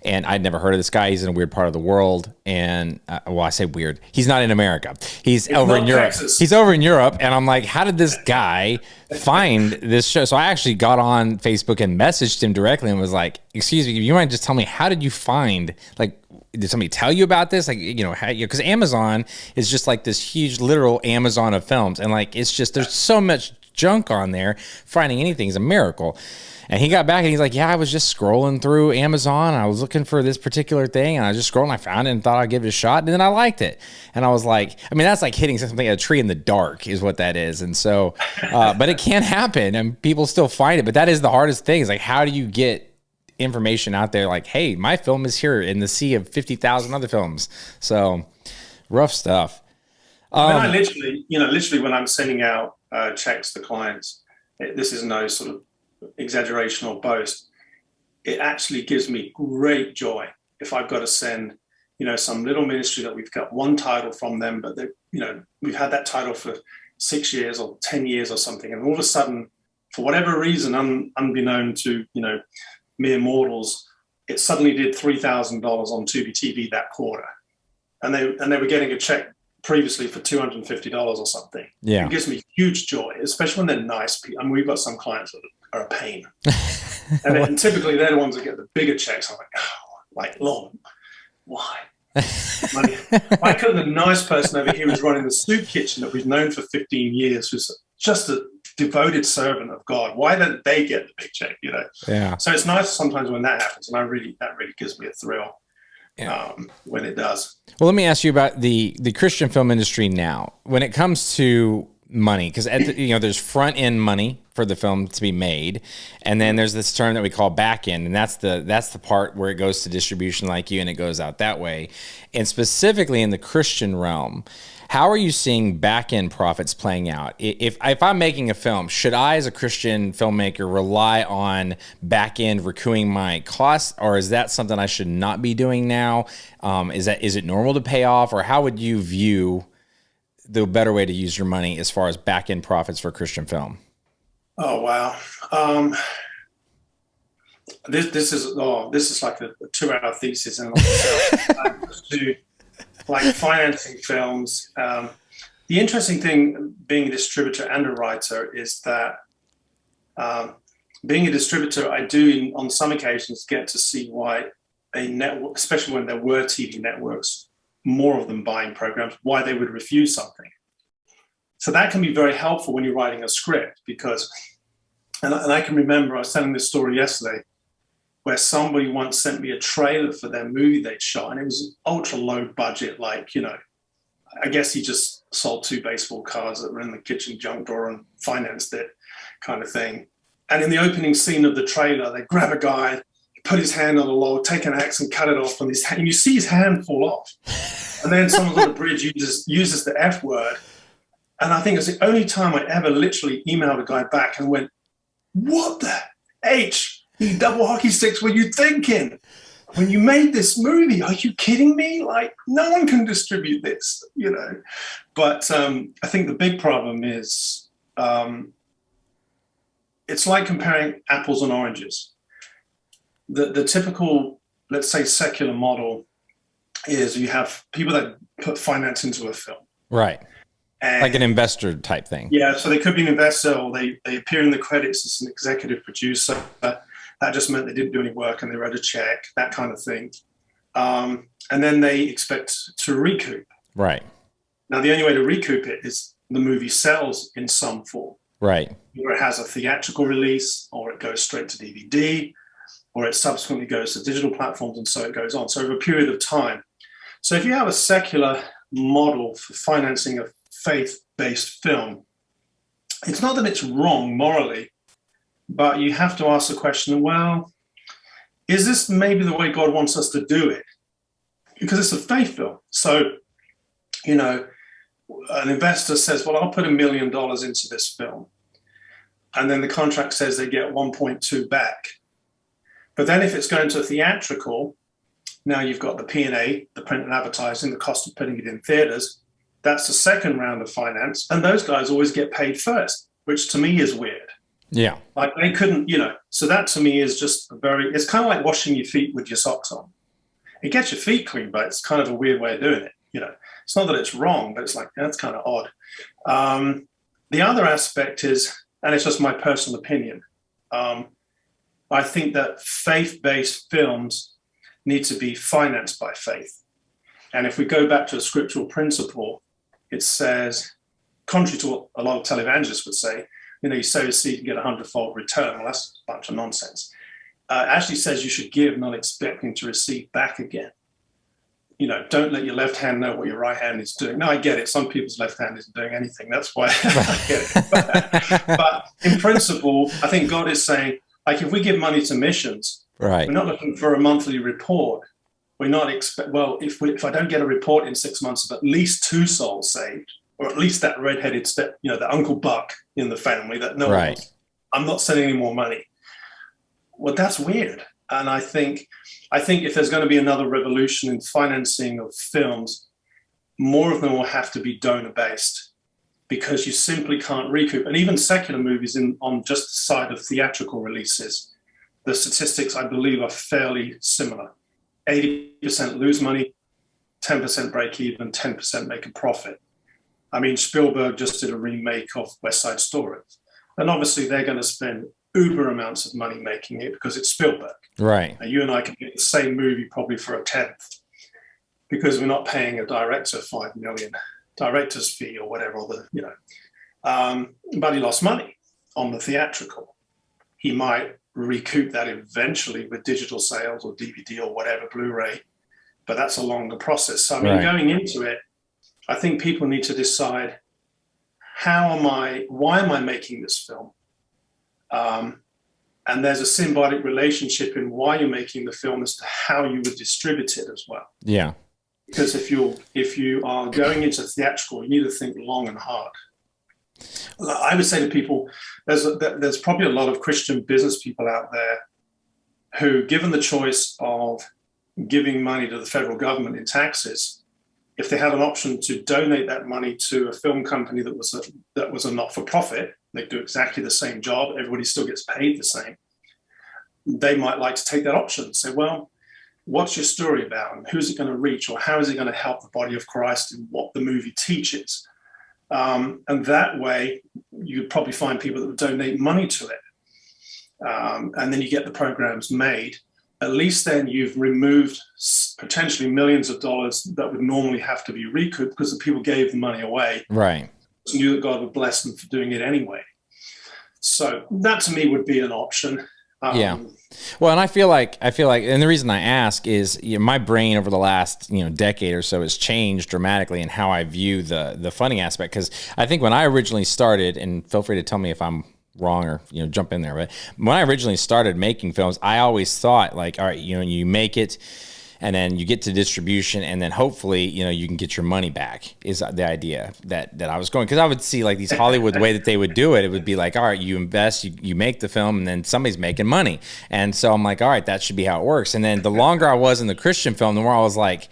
and I'd never heard of this guy. He's in a weird part of the world, and I say weird. He's not in America. He's over in Europe. Texas. He's over in Europe, and I'm like, how did this guy find this show? So I actually got on Facebook and messaged him directly and was like, excuse me, you might just tell me, how did you find, did somebody tell you about this? Because Amazon is just like this huge literal Amazon of films. And it's just, there's so much junk on there. Finding anything is a miracle. And he got back and he's like, yeah, I was just scrolling through Amazon. And I was looking for this particular thing. And I just scrolled and I found it and thought I'd give it a shot. And then I liked it. And I was like, that's like hitting something, a tree in the dark is what that is. And so, but it can happen and people still find it. But that is the hardest thing, is how do you get information out there hey, my film is here in the sea of 50,000 other films. So rough stuff. I literally when I'm sending out checks to clients, this is no sort of exaggeration or boast. It actually gives me great joy if I've got to send, some little ministry that we've got one title from them, but we've had that title for 6 years or 10 years or something. And all of a sudden, for whatever reason, unbeknown to, mere mortals, it suddenly did $3,000 on Tubi TV that quarter, and they were getting a check previously for $250 or something. Yeah, it gives me huge joy, especially when they're nice people. I mean, we've got some clients that are a pain, and typically they're the ones that get the bigger checks. I'm like, Lord, why? Why couldn't the nice person over here who's running the soup kitchen that we've known for 15 years, who's just a devoted servant of God, why don't they get the big check? Yeah. So it's nice sometimes when that happens, and that really gives me a thrill. Yeah. When it does. Well, let me ask you about the Christian film industry now. When it comes to money, because there's front end money for the film to be made, and then there's this term that we call back end, and that's the part where it goes to distribution like you, and it goes out that way. And specifically in the Christian realm, How are you seeing back-end profits playing out? If I'm making a film, should I, as a Christian filmmaker, rely on back-end recouping my costs, or is that something I should not be doing now? Is it normal to pay off, or how would you view the better way to use your money as far as back-end profits for Christian film? Oh, wow. This is like a 2-hour thesis in itself. To like financing films. The interesting thing being a distributor and a writer is that being a distributor, I do on some occasions get to see why a network, especially when there were TV networks, more of them buying programs, why they would refuse something. So that can be very helpful when you're writing a script because, and I can remember I was telling this story yesterday, where somebody once sent me a trailer for their movie they'd shot, and it was ultra low budget, like, I guess he just sold 2 baseball cards that were in the kitchen junk drawer and financed it kind of thing. And in the opening scene of the trailer, they grab a guy, put his hand on the log, take an axe and cut it off from his hand, and you see his hand fall off. And then someone on the bridge uses the F word. And I think it's the only time I ever literally emailed a guy back and went, what the H? Double hockey sticks were you thinking when you made this movie? Are you kidding me? Like, no one can distribute this, But I think the big problem is it's like comparing apples and oranges. The typical, let's say, secular model is you have people that put finance into a film. Right. And, like an investor type thing. Yeah, so they could be an investor, or they appear in the credits as an executive producer. That just meant they didn't do any work and they wrote a check, that kind of thing. And then they expect to recoup. Right. Now, the only way to recoup it is the movie sells in some form. Right. Either it has a theatrical release, or it goes straight to DVD, or it subsequently goes to digital platforms, and so it goes on. So over a period of time. So if you have a secular model for financing a faith-based film, it's not that it's wrong morally, but you have to ask the question, well, is this maybe the way God wants us to do it? Because it's a faith film. So, an investor says, well, I'll put $1 million into this film. And then the contract says they get 1.2 back. But then if it's going to theatrical, now you've got the P&A, the print and advertising, the cost of putting it in theaters. That's the second round of finance. And those guys always get paid first, which to me is weird. Yeah. Like they couldn't, so that to me is just it's kind of like washing your feet with your socks on. It gets your feet clean, but it's kind of a weird way of doing it. It's not that it's wrong, but it's like, that's kind of odd. The other aspect is, and it's just my personal opinion, I think that faith-based films need to be financed by faith. And if we go back to a scriptural principle, it says, contrary to what a lot of televangelists would say, you sow a seed and get 100-fold return. Well, that's a bunch of nonsense. It actually says you should give, not expecting to receive back again. Don't let your left hand know what your right hand is doing. No, I get it. Some people's left hand isn't doing anything. That's why I get it. But in principle, I think God is saying, like, if we give money to missions, right, we're not looking for a monthly report. We're not if I don't get a report in 6 months of at least 2 souls saved, or at least that redheaded step, the Uncle Buck in the family that no one wants, I'm not sending any more money. Well, that's weird. And I think if there's going to be another revolution in financing of films, more of them will have to be donor-based, because you simply can't recoup. And even secular movies on just the side of theatrical releases, the statistics, I believe, are fairly similar. 80% lose money, 10% break even, 10% make a profit. I mean, Spielberg just did a remake of West Side Story. And obviously they're going to spend uber amounts of money making it because it's Spielberg. Right. Now, you and I can get the same movie probably for a tenth, because we're not paying a director $5 million director's fee or whatever, but he lost money on the theatrical. He might recoup that eventually with digital sales or DVD or whatever, Blu-ray, but that's a longer process. So, I mean, going into it, I think people need to decide, why am I making this film? And there's a symbiotic relationship in why you're making the film as to how you would distribute it as well. Yeah. Because if you are going into theatrical, you need to think long and hard. I would say to people, there's probably a lot of Christian business people out there who, given the choice of giving money to the federal government in taxes, if they had an option to donate that money to a film company that was a not-for-profit, they do exactly the same job, everybody still gets paid the same, they might like to take that option and say, well, what's your story about, and who's it going to reach, or how is it going to help the body of Christ in what the movie teaches? And that way, you'd probably find people that would donate money to it. And then you get the programs made. At least then you've removed potentially millions of dollars that would normally have to be recouped because the people gave the money away. Right. Knew that God would bless them for doing it anyway. So that to me would be an option. Yeah. Well, and I feel like, and the reason I ask is, my brain over the last, decade or so has changed dramatically in how I view the funding aspect. Because I think when I originally started, and feel free to tell me if I'm wrong or, jump in there, but when I originally started making films, I always thought like, all right, you make it, and then you get to distribution, and then hopefully, you can get your money back, is the idea that I was going. Because I would see like these Hollywood, the way that they would do it, it would be like, all right, you invest, you make the film, and then somebody's making money. And so I'm like, all right, that should be how it works. And then the longer I was in the Christian film, the more I was like,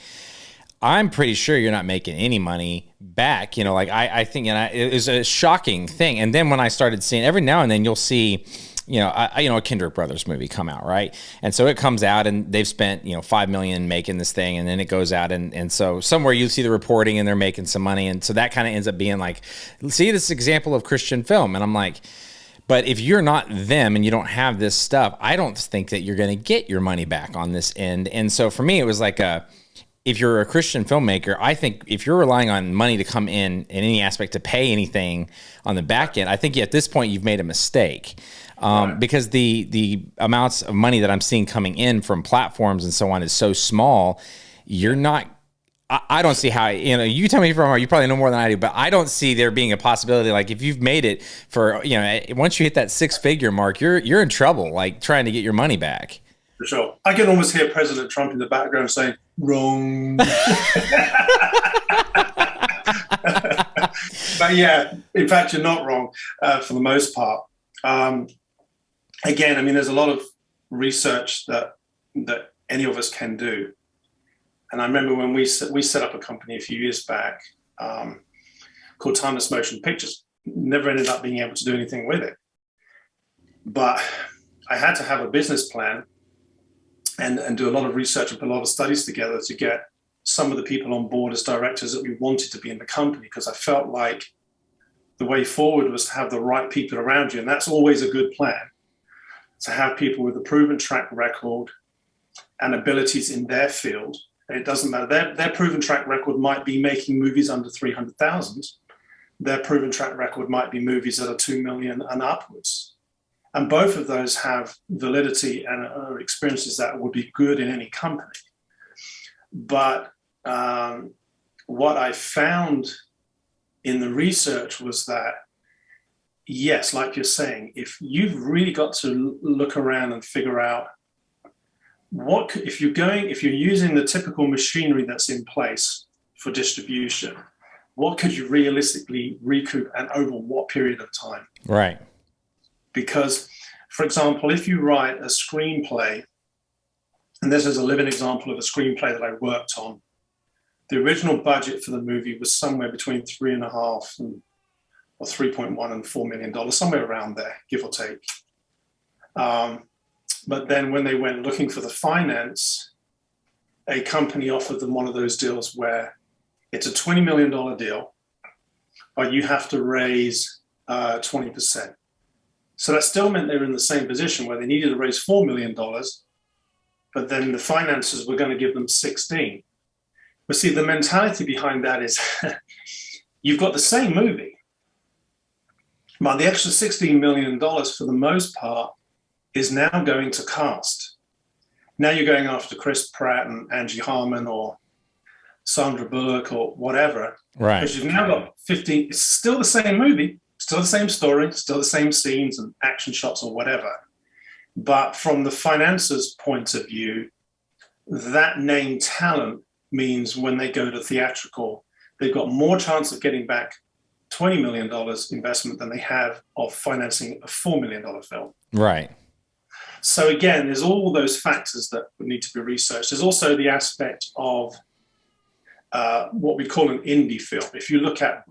I'm pretty sure you're not making any money back. I think, it was a shocking thing. And then when I started seeing, every now and then you'll see, a Kendrick Brothers movie come out, right? And so it comes out and they've spent, $5 million making this thing, and then it goes out, and so somewhere you see the reporting and they're making some money, and so that kind of ends up being like, see this example of Christian film, and I'm like, but if you're not them and you don't have this stuff, I don't think that you're going to get your money back on this end. And so for me, it was like if you're a Christian filmmaker, I think if you're relying on money to come in any aspect to pay anything on the back end, I think at this point you've made a mistake. Right. Because the amounts of money that I'm seeing coming in from platforms and so on is so small, you're not, I don't see how, you tell me if I'm wrong, you probably know more than I do, but I don't see there being a possibility, like if you've made it for, once you hit that 6-figure mark, you're in trouble, like trying to get your money back. For sure. I can almost hear President Trump in the background saying, wrong. But yeah, in fact, you're not wrong for the most part. Again, there's a lot of research that any of us can do. And I remember when we set up a company a few years back called Timeless Motion Pictures. Never ended up being able to do anything with it. But I had to have a business plan and do a lot of research and put a lot of studies together to get some of the people on board as directors that we wanted to be in the company, because I felt like the way forward was to have the right people around you. And that's always a good plan, to have people with a proven track record and abilities in their field. And it doesn't matter. Their proven track record might be making movies under 300,000. Their proven track record might be movies that are 2 million and upwards. And both of those have validity and are experiences that would be good in any company. But what I found in the research was that, yes, like you're saying, if you've really got to look around and figure out if you're using the typical machinery that's in place for distribution, what could you realistically recoup and over what period of time? Right. Because, for example, if you write a screenplay, and this is a living example of a screenplay that I worked on, the original budget for the movie was somewhere between $3.5 or $3.1 and $4 million, somewhere around there, give or take. But then when they went looking for the finance, a company offered them one of those deals where it's a $20 million deal, but you have to raise 20%. So that still meant they were in the same position where they needed to raise $4 million, but then the financiers were going to give them 16. But see, the mentality behind that is you've got the same movie, but the extra $16 million for the most part is now going to cast. Now you're going after Chris Pratt and Angie Harmon or Sandra Bullock or whatever. Right. Because you've now got 15, it's still the same movie, still the same story, still the same scenes and action shots or whatever. But from the financer's point of view, that name talent means when they go to theatrical, they've got more chance of getting back $20 million investment than they have of financing a $4 million film. Right. So again, there's all those factors that would need to be researched. There's also the aspect of what we call an indie film. If you look at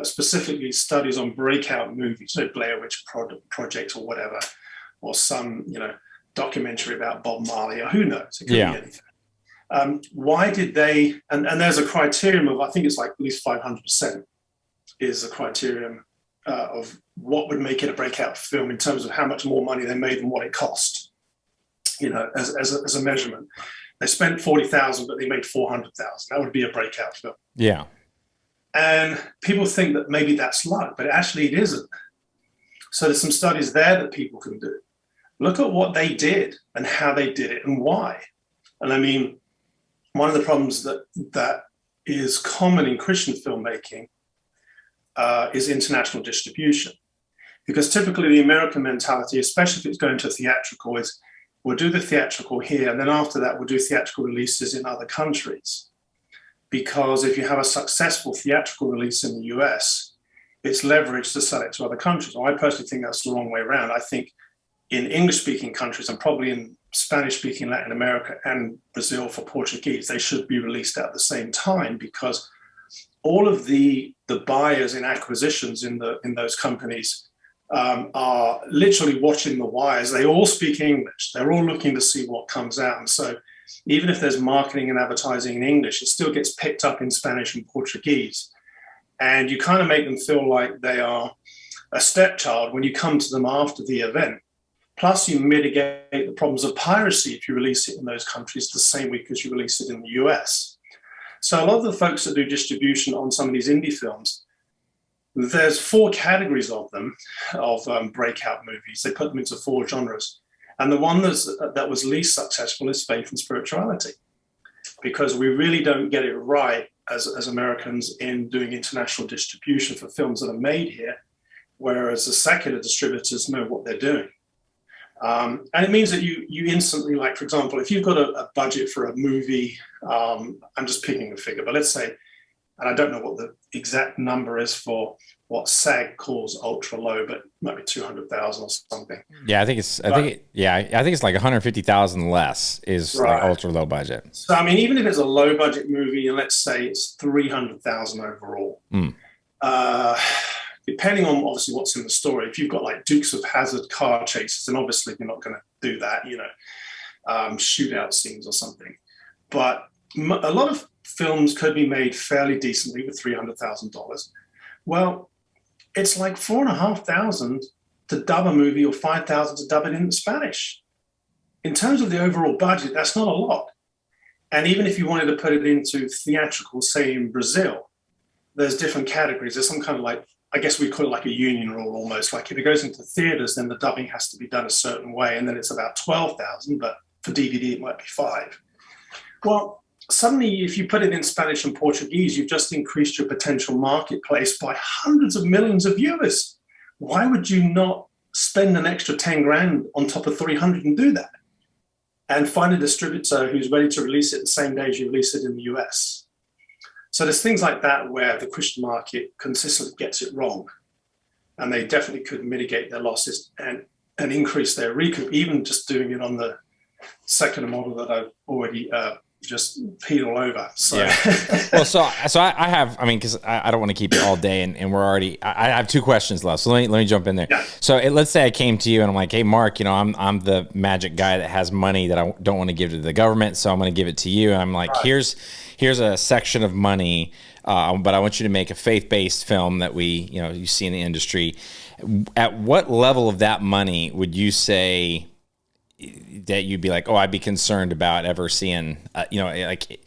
specifically studies on breakout movies, so Blair Witch Project or whatever, or some documentary about Bob Marley, or who knows, it could be anything. Why did they? And there's a criterion of, I think it's like at least 500% is a criterion of what would make it a breakout film in terms of how much more money they made than what it cost. As a measurement. They spent $40,000, but they made $400,000. That would be a breakout film. Yeah. And people think that maybe that's luck, but actually it isn't. So there's some studies there that people can do. Look at what they did and how they did it and why. And I mean, one of the problems that is common in Christian filmmaking is international distribution. Because typically the American mentality, especially if it's going to theatrical, is we'll do the theatrical here, and then after that, we'll do theatrical releases in other countries. Because if you have a successful theatrical release in the US, it's leveraged to sell it to other countries. Well, I personally think that's the wrong way around. I think in English-speaking countries, and probably in Spanish-speaking Latin America and Brazil for Portuguese, they should be released at the same time, because all of the buyers in acquisitions in those companies are literally watching the wires. They all speak English. They're all looking to see what comes out. And so even if there's marketing and advertising in English, it still gets picked up in Spanish and Portuguese. And you kind of make them feel like they are a stepchild when you come to them after the event. Plus, you mitigate the problems of piracy if you release it in those countries the same week as you release it in the US. So a lot of the folks that do distribution on some of these indie films, there's 4 categories of them, of breakout movies. They put them into 4 genres. And the one that was least successful is faith and spirituality, because we really don't get it right as Americans in doing international distribution for films that are made here, whereas the secular distributors know what they're doing. And it means that you instantly, like, for example, if you've got a budget for a movie, I'm just picking a figure, but let's say, and I don't know what the exact number is for what SAG calls ultra low, but it might be 200,000 or something. Yeah, I think it's like 150,000 less is like ultra low budget. So I mean, even if it's a low budget movie, and let's say it's 300,000 overall, depending on obviously what's in the story. If you've got like Dukes of Hazzard car chases, then obviously you're not going to do that, shootout scenes or something. But a lot of films could be made fairly decently with $300,000. Well, it's like $4,500 to dub a movie, or $5,000 to dub it into Spanish. In terms of the overall budget, that's not a lot. And even if you wanted to put it into theatrical, say in Brazil, there's different categories. There's some kind of like, I guess we call it like a union rule almost. Like if it goes into theaters, then the dubbing has to be done a certain way, and then it's about 12,000, but for DVD it might be 5. Well, suddenly if you put it in Spanish and Portuguese, you've just increased your potential marketplace by hundreds of millions of viewers. Why would you not spend an extra 10 grand on top of 300 and do that? And find a distributor who's ready to release it the same day as you release it in the US. So there's things like that where the Christian market consistently gets it wrong. And they definitely could mitigate their losses and increase their recoup, even just doing it on the secular model that I've already just peed all over. So. Yeah. Well, so I have, I mean, because I don't want to keep you all day, and we're already, I have 2 questions left. So let me jump in there. Yeah. So let's say I came to you and I'm like, hey, Mark, I'm the magic guy that has money that I don't want to give to the government, so I'm going to give it to you. And I'm like, here's a section of money, but I want you to make a faith-based film that you see in the industry. At what level of that money would you say that you'd be like, oh, I'd be concerned about ever seeing, like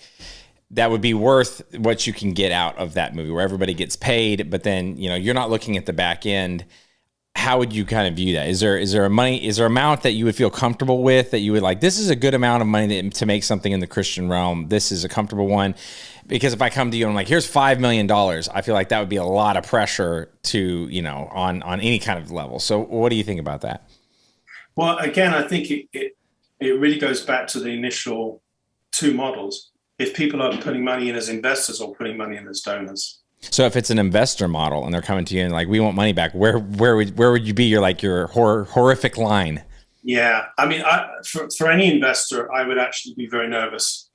that would be worth what you can get out of that movie, where everybody gets paid, but then, you're not looking at the back end. How would you kind of view that? Is there amount that you would feel comfortable with, that you would like, this is a good amount of money to make something in the Christian realm? This is a comfortable one. Because if I come to you and I'm like, here's $5 million, I feel like that would be a lot of pressure to, on any kind of level. So what do you think about that? Well, again, I think it really goes back to the initial 2 models. if people are putting money in as investors or putting money in as donors. So if it's an investor model and they're coming to you and like, we want money back, where would you be your horrific line? Yeah, I mean, for any investor, I would actually be very nervous.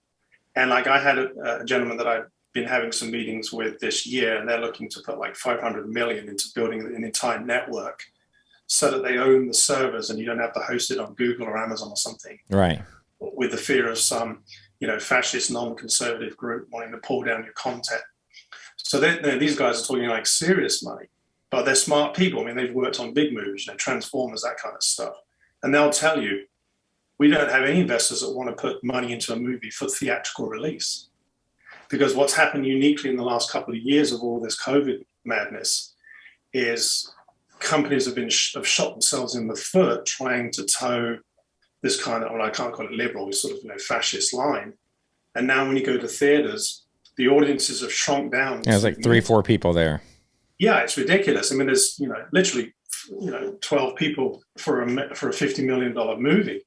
And like, I had a gentleman that I've been having some meetings with this year, and they're looking to put like 500 million into building an entire network so that they own the servers and you don't have to host it on Google or Amazon or something. Right. With the fear of some, fascist, non-conservative group wanting to pull down your content. So these guys are talking like serious money, but they're smart people. I mean, they've worked on big movies, Transformers, that kind of stuff. And they'll tell you, we don't have any investors that want to put money into a movie for theatrical release. Because what's happened uniquely in the last couple of years of all this COVID madness is companies have shot themselves in the foot trying to toe this kind of, well, I can't call it liberal, it's sort of fascist line. And now when you go to theaters, the audiences have shrunk down. Yeah, there's like 3-4 people there. Yeah, it's ridiculous. I mean, there's literally 12 people for a $50 million movie.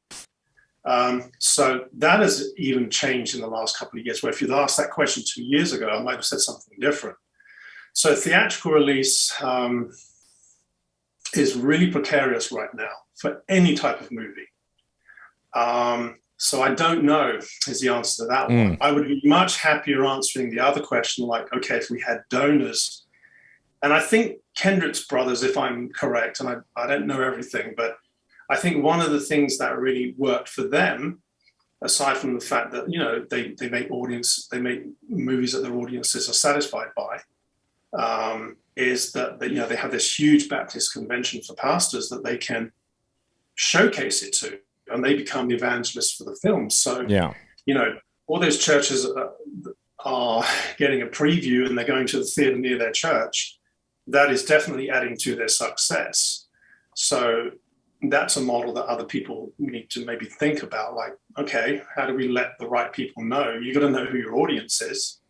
So that has even changed in the last couple of years, where if you'd asked that question 2 years ago, I might have said something different. So theatrical release is really precarious right now for any type of movie. So I don't know is the answer to that one. I would be much happier answering the other question, like, okay, if we had donors. And I think Kendrick's brothers, if I'm correct, and I don't know everything, but I think one of the things that really worked for them, aside from the fact that, they make movies that their audiences are satisfied by, is that they have this huge Baptist convention for pastors that they can showcase it to, and they become the evangelists for the film. So, all those churches are getting a preview and they're going to the theater near their church. That is definitely adding to their success. So that's a model that other people need to maybe think about, like, okay, how do we let the right people know? You got to know who your audience is.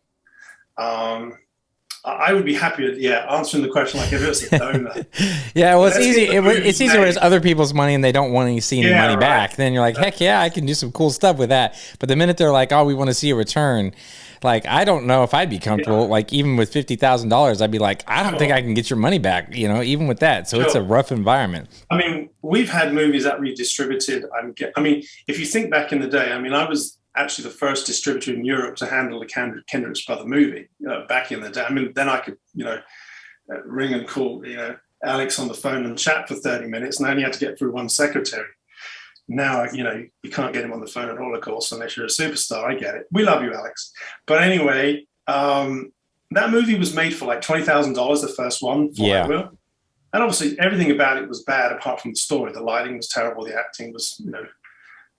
I would be happier, answering the question like if it was a donor. Yeah, well, it's easy. It's easy when it's other people's money and they don't want to see any money back. Then you're like, heck yeah, I can do some cool stuff with that. But the minute they're like, oh, we want to see a return, like, I don't know if I'd be comfortable. Like, even with $50,000, I'd be like, I don't think I can get your money back, even with that. So it's a rough environment. I mean, we've had movies that we distributed. I mean, if you think back in the day, I mean, I was actually the first distributor in Europe to handle a Kendrick's brother movie back in the day. I mean, then I could, ring and call, Alex on the phone and chat for 30 minutes, and I only had to get through one secretary. Now, you can't get him on the phone at all, of course, unless you're a superstar. I get it. We love you, Alex. But anyway, that movie was made for like $20,000, the first one. And obviously everything about it was bad apart from the story. The lighting was terrible. The acting was,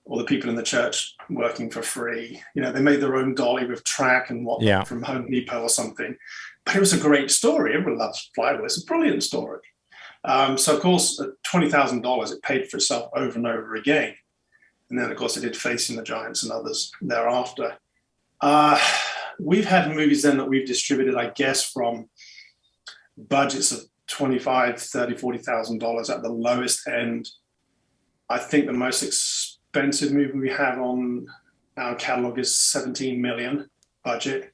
all the people in the church working for free. They made their own dolly with track and whatnot from Home Depot or something. But it was a great story. Everyone loves Flywheel. It's a brilliant story. So, of course, at $20,000, it paid for itself over and over again. And then, of course, it did Facing the Giants and others thereafter. We've had movies then that we've distributed, I guess, from budgets of $25,000, $30,000, $40,000 at the lowest end. I think the most expensive movie we have on our catalog is $17 million budget,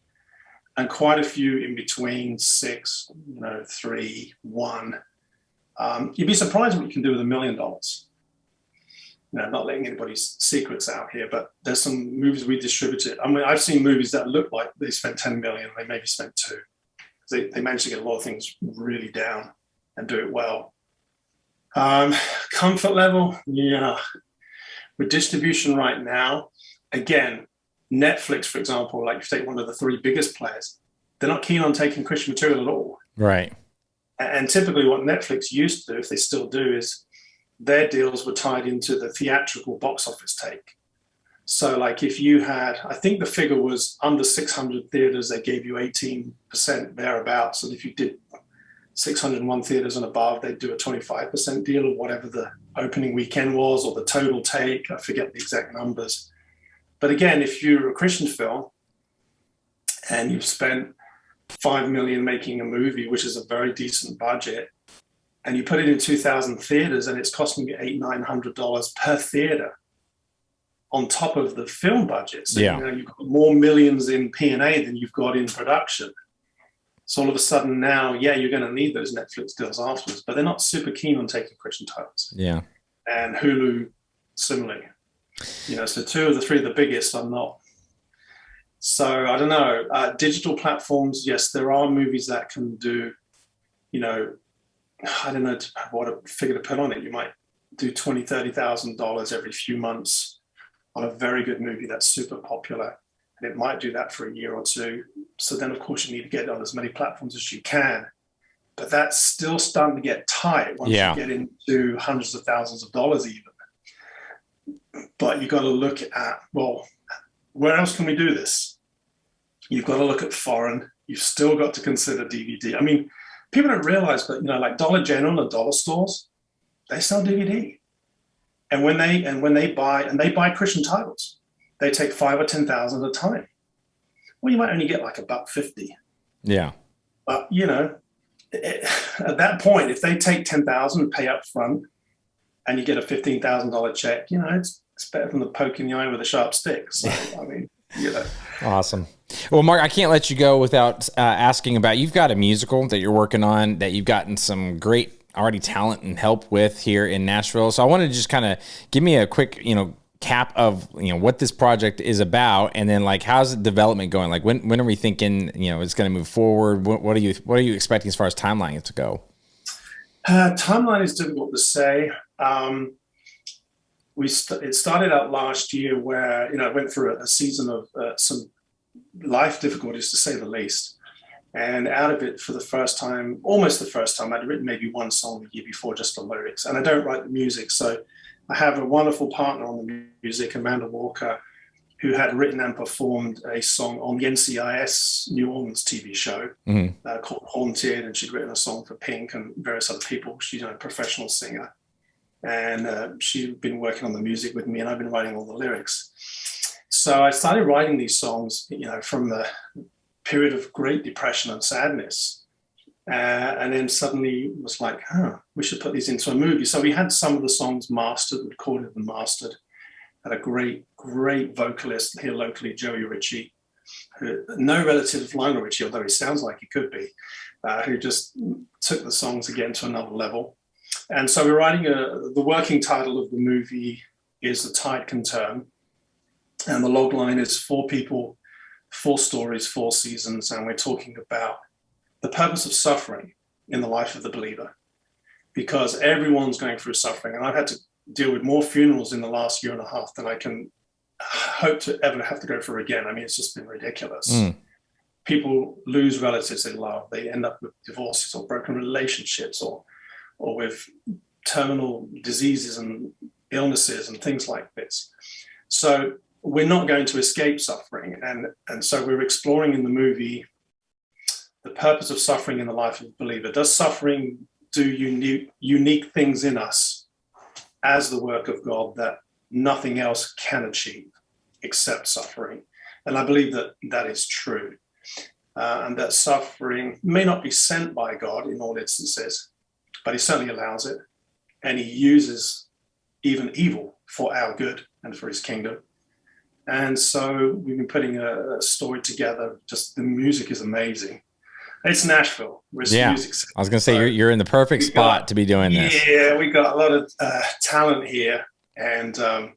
and quite a few in between 6, 3, 1. You'd be surprised what you can do with $1 million. Not letting anybody's secrets out here, but there's some movies we distributed. I mean, I've seen movies that look like they spent 10 million, they maybe spent 2. They managed to get a lot of things really down and do it well. Comfort level, with distribution right now, again, Netflix, for example, like if you take one of the 3 biggest players, they're not keen on taking Christian material at all. Right. And typically what Netflix used to do, if they still do, is their deals were tied into the theatrical box office take. So like if you had, I think the figure was under 600 theaters, they gave you 18% thereabouts. And if you did 601 theaters and above, they'd do a 25% deal or whatever the opening weekend was or the total take. I forget the exact numbers. But again, if you're a Christian film and you've spent $5 million making a movie, which is a very decent budget, and you put it in 2,000 theaters and it's costing you $800-900 per theater, on top of the film budget. So, Yeah. you know, you've got more millions in P&A than you've got in production. So all of a sudden now, yeah, you're going to need those Netflix deals afterwards, but they're not super keen on taking Christian titles. Yeah. And Hulu, similarly. You know, so 2 of the 3 of the biggest are not. So I don't know. Digital platforms, yes, there are movies that can do, you know, I don't know what a figure to put on it. You might do $20,000, $30,000 every few months on a very good movie that's super popular. And it might do that for a year or 2. So then, of course, you need to get it on as many platforms as you can. But that's still starting to get tight once you get into hundreds of thousands of dollars even. But you got to look at, well, where else can we do this? You've got to look at foreign. You've still got to consider DVD. I mean, people don't realize, but, you know, like Dollar General and dollar stores, they sell DVD. And when they buy Christian titles, they take 5,000 or 10,000 at a time. Well, you might only get like $1.50. Yeah. But, you know, at that point, if they take 10,000 and pay up front and you get a $15,000 check, you know, it's better than the poke in the eye with a sharp stick. So, I mean, you know. Awesome. Well, Mark, I can't let you go without asking about, you've got a musical that you're working on that you've gotten some great already talent and help with here in Nashville. So I wanted to just kind of give me a quick, you know, cap of, you know, what this project is about, and then like how's the development going? Like when are we thinking, you know, it's going to move forward? What are you expecting as far as timeline to go? Timeline is difficult to say. It started out last year where, you know, I went through a season of some life difficulties, to say the least. And out of it, for the first time, almost the first time, I'd written maybe one song the year before, just the lyrics. And I don't write the music. So I have a wonderful partner on the music, Amanda Walker, who had written and performed a song on the NCIS New Orleans TV show called Haunted. And she'd written a song for Pink and various other people. She's a professional singer. And she'd been working on the music with me, and I've been writing all the lyrics. So I started writing these songs, you know, from the period of great depression and sadness. And then suddenly was like, we should put these into a movie. So we had some of the songs mastered, recorded and mastered. Had a great vocalist here locally, Joey Ritchie, who, no relative of Lionel Richie, although he sounds like he could be, who just took the songs again to another level. And so we're writing the working title of the movie is The Tide Can Turn. And the log line is 4 people, 4 stories, 4 seasons. And we're talking about the purpose of suffering in the life of the believer, because everyone's going through suffering. And I've had to deal with more funerals in the last year and a half than I can hope to ever have to go through again. I mean, it's just been ridiculous. People lose relatives they love. They end up with divorces or broken relationships or with terminal diseases and illnesses and things like this. So we're not going to escape suffering. And so we're exploring in the movie the purpose of suffering in the life of a believer. Does suffering do unique things in us as the work of God that nothing else can achieve except suffering? And I believe that that is true. And that suffering may not be sent by God in all instances, but he certainly allows it. And he uses even evil for our good and for his kingdom. And so we've been putting a story together. Just the music is amazing. It's Nashville. We're music city. I was going to say, you're in the perfect spot to be doing this. Yeah, we got a lot of talent here. And a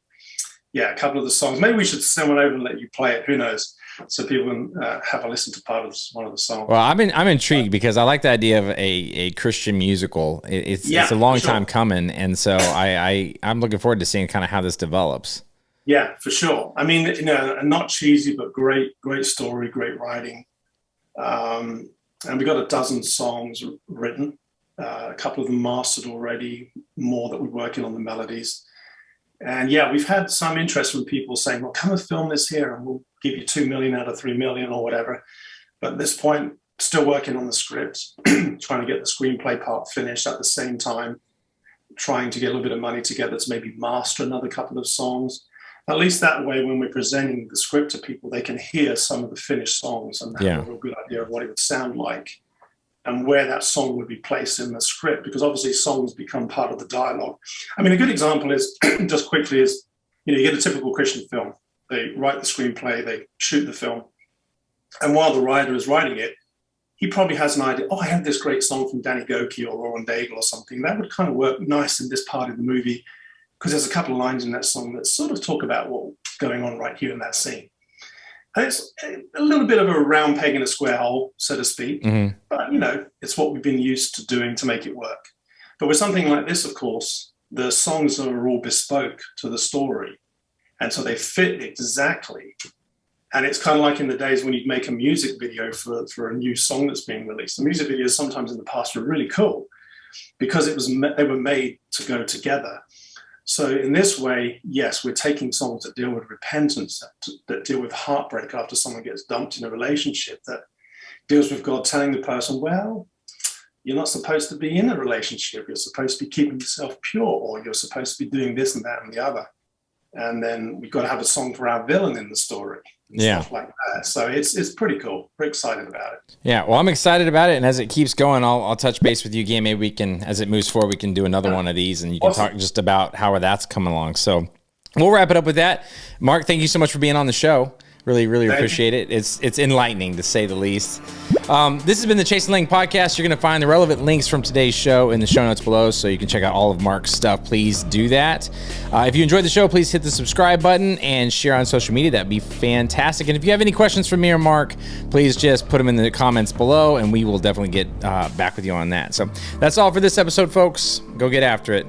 couple of the songs. Maybe we should send one over and let you play it. Who knows? So people can have a listen to part of one of the songs. Well, I'm intrigued because I like the idea of a Christian musical. It's a long time coming. And so I'm looking forward to seeing kind of how this develops. Yeah, for sure. I mean, you know, not cheesy, but great story, great writing. And we got a dozen songs written, a couple of them mastered already, more that we're working on the melodies. And yeah, we've had some interest from people saying, well, come and film this here and we'll give you 2 million out of 3 million or whatever. But at this point, still working on the script, trying to get the screenplay part finished at the same time, trying to get a little bit of money together to maybe master another couple of songs. At least that way, when we're presenting the script to people, they can hear some of the finished songs and have a real good idea of what it would sound like and where that song would be placed in the script, because obviously songs become part of the dialogue. I mean, a good example is, just quickly, is you get a typical Christian film. They write the screenplay, they shoot the film. And while the writer is writing it, he probably has an idea, I have this great song from Danny Gokey or Lauren Daigle or something. That would kind of work nice in this part of the movie, because there's a couple of lines in that song that sort of talk about what's going on right here in that scene. And it's a little bit of a round peg in a square hole, so to speak. Mm-hmm. But, it's what we've been used to doing to make it work. But with something like this, of course, the songs are all bespoke to the story. And so they fit exactly. And it's kind of like in the days when you'd make a music video for a new song that's being released. The music videos sometimes in the past were really cool because they were made to go together. So in this way, yes, we're taking songs that deal with repentance, that deal with heartbreak after someone gets dumped in a relationship, that deals with God telling the person, well, you're not supposed to be in a relationship. You're supposed to be keeping yourself pure, or you're supposed to be doing this and that and the other. And then we've got to have a song for our villain in the story. Stuff like that. So it's pretty cool. We're excited about it. Yeah, well, I'm excited about it, and as it keeps going, I'll touch base with you again. Maybe we can, as it moves forward, we can do another one of these, and you can talk just about how that's coming along. So we'll wrap it up with that. Mark, thank you so much for being on the show. Really, really appreciate it. It's enlightening, to say the least. This has been the Chason Laing podcast. You're going to find the relevant links from today's show in the show notes below, so you can check out all of Mark's stuff. Please do that. If you enjoyed the show, please hit the subscribe button and share on social media. That'd be fantastic. And if you have any questions for me or Mark, please just put them in the comments below, and we will definitely get back with you on that. So that's all for this episode, folks. Go get after it.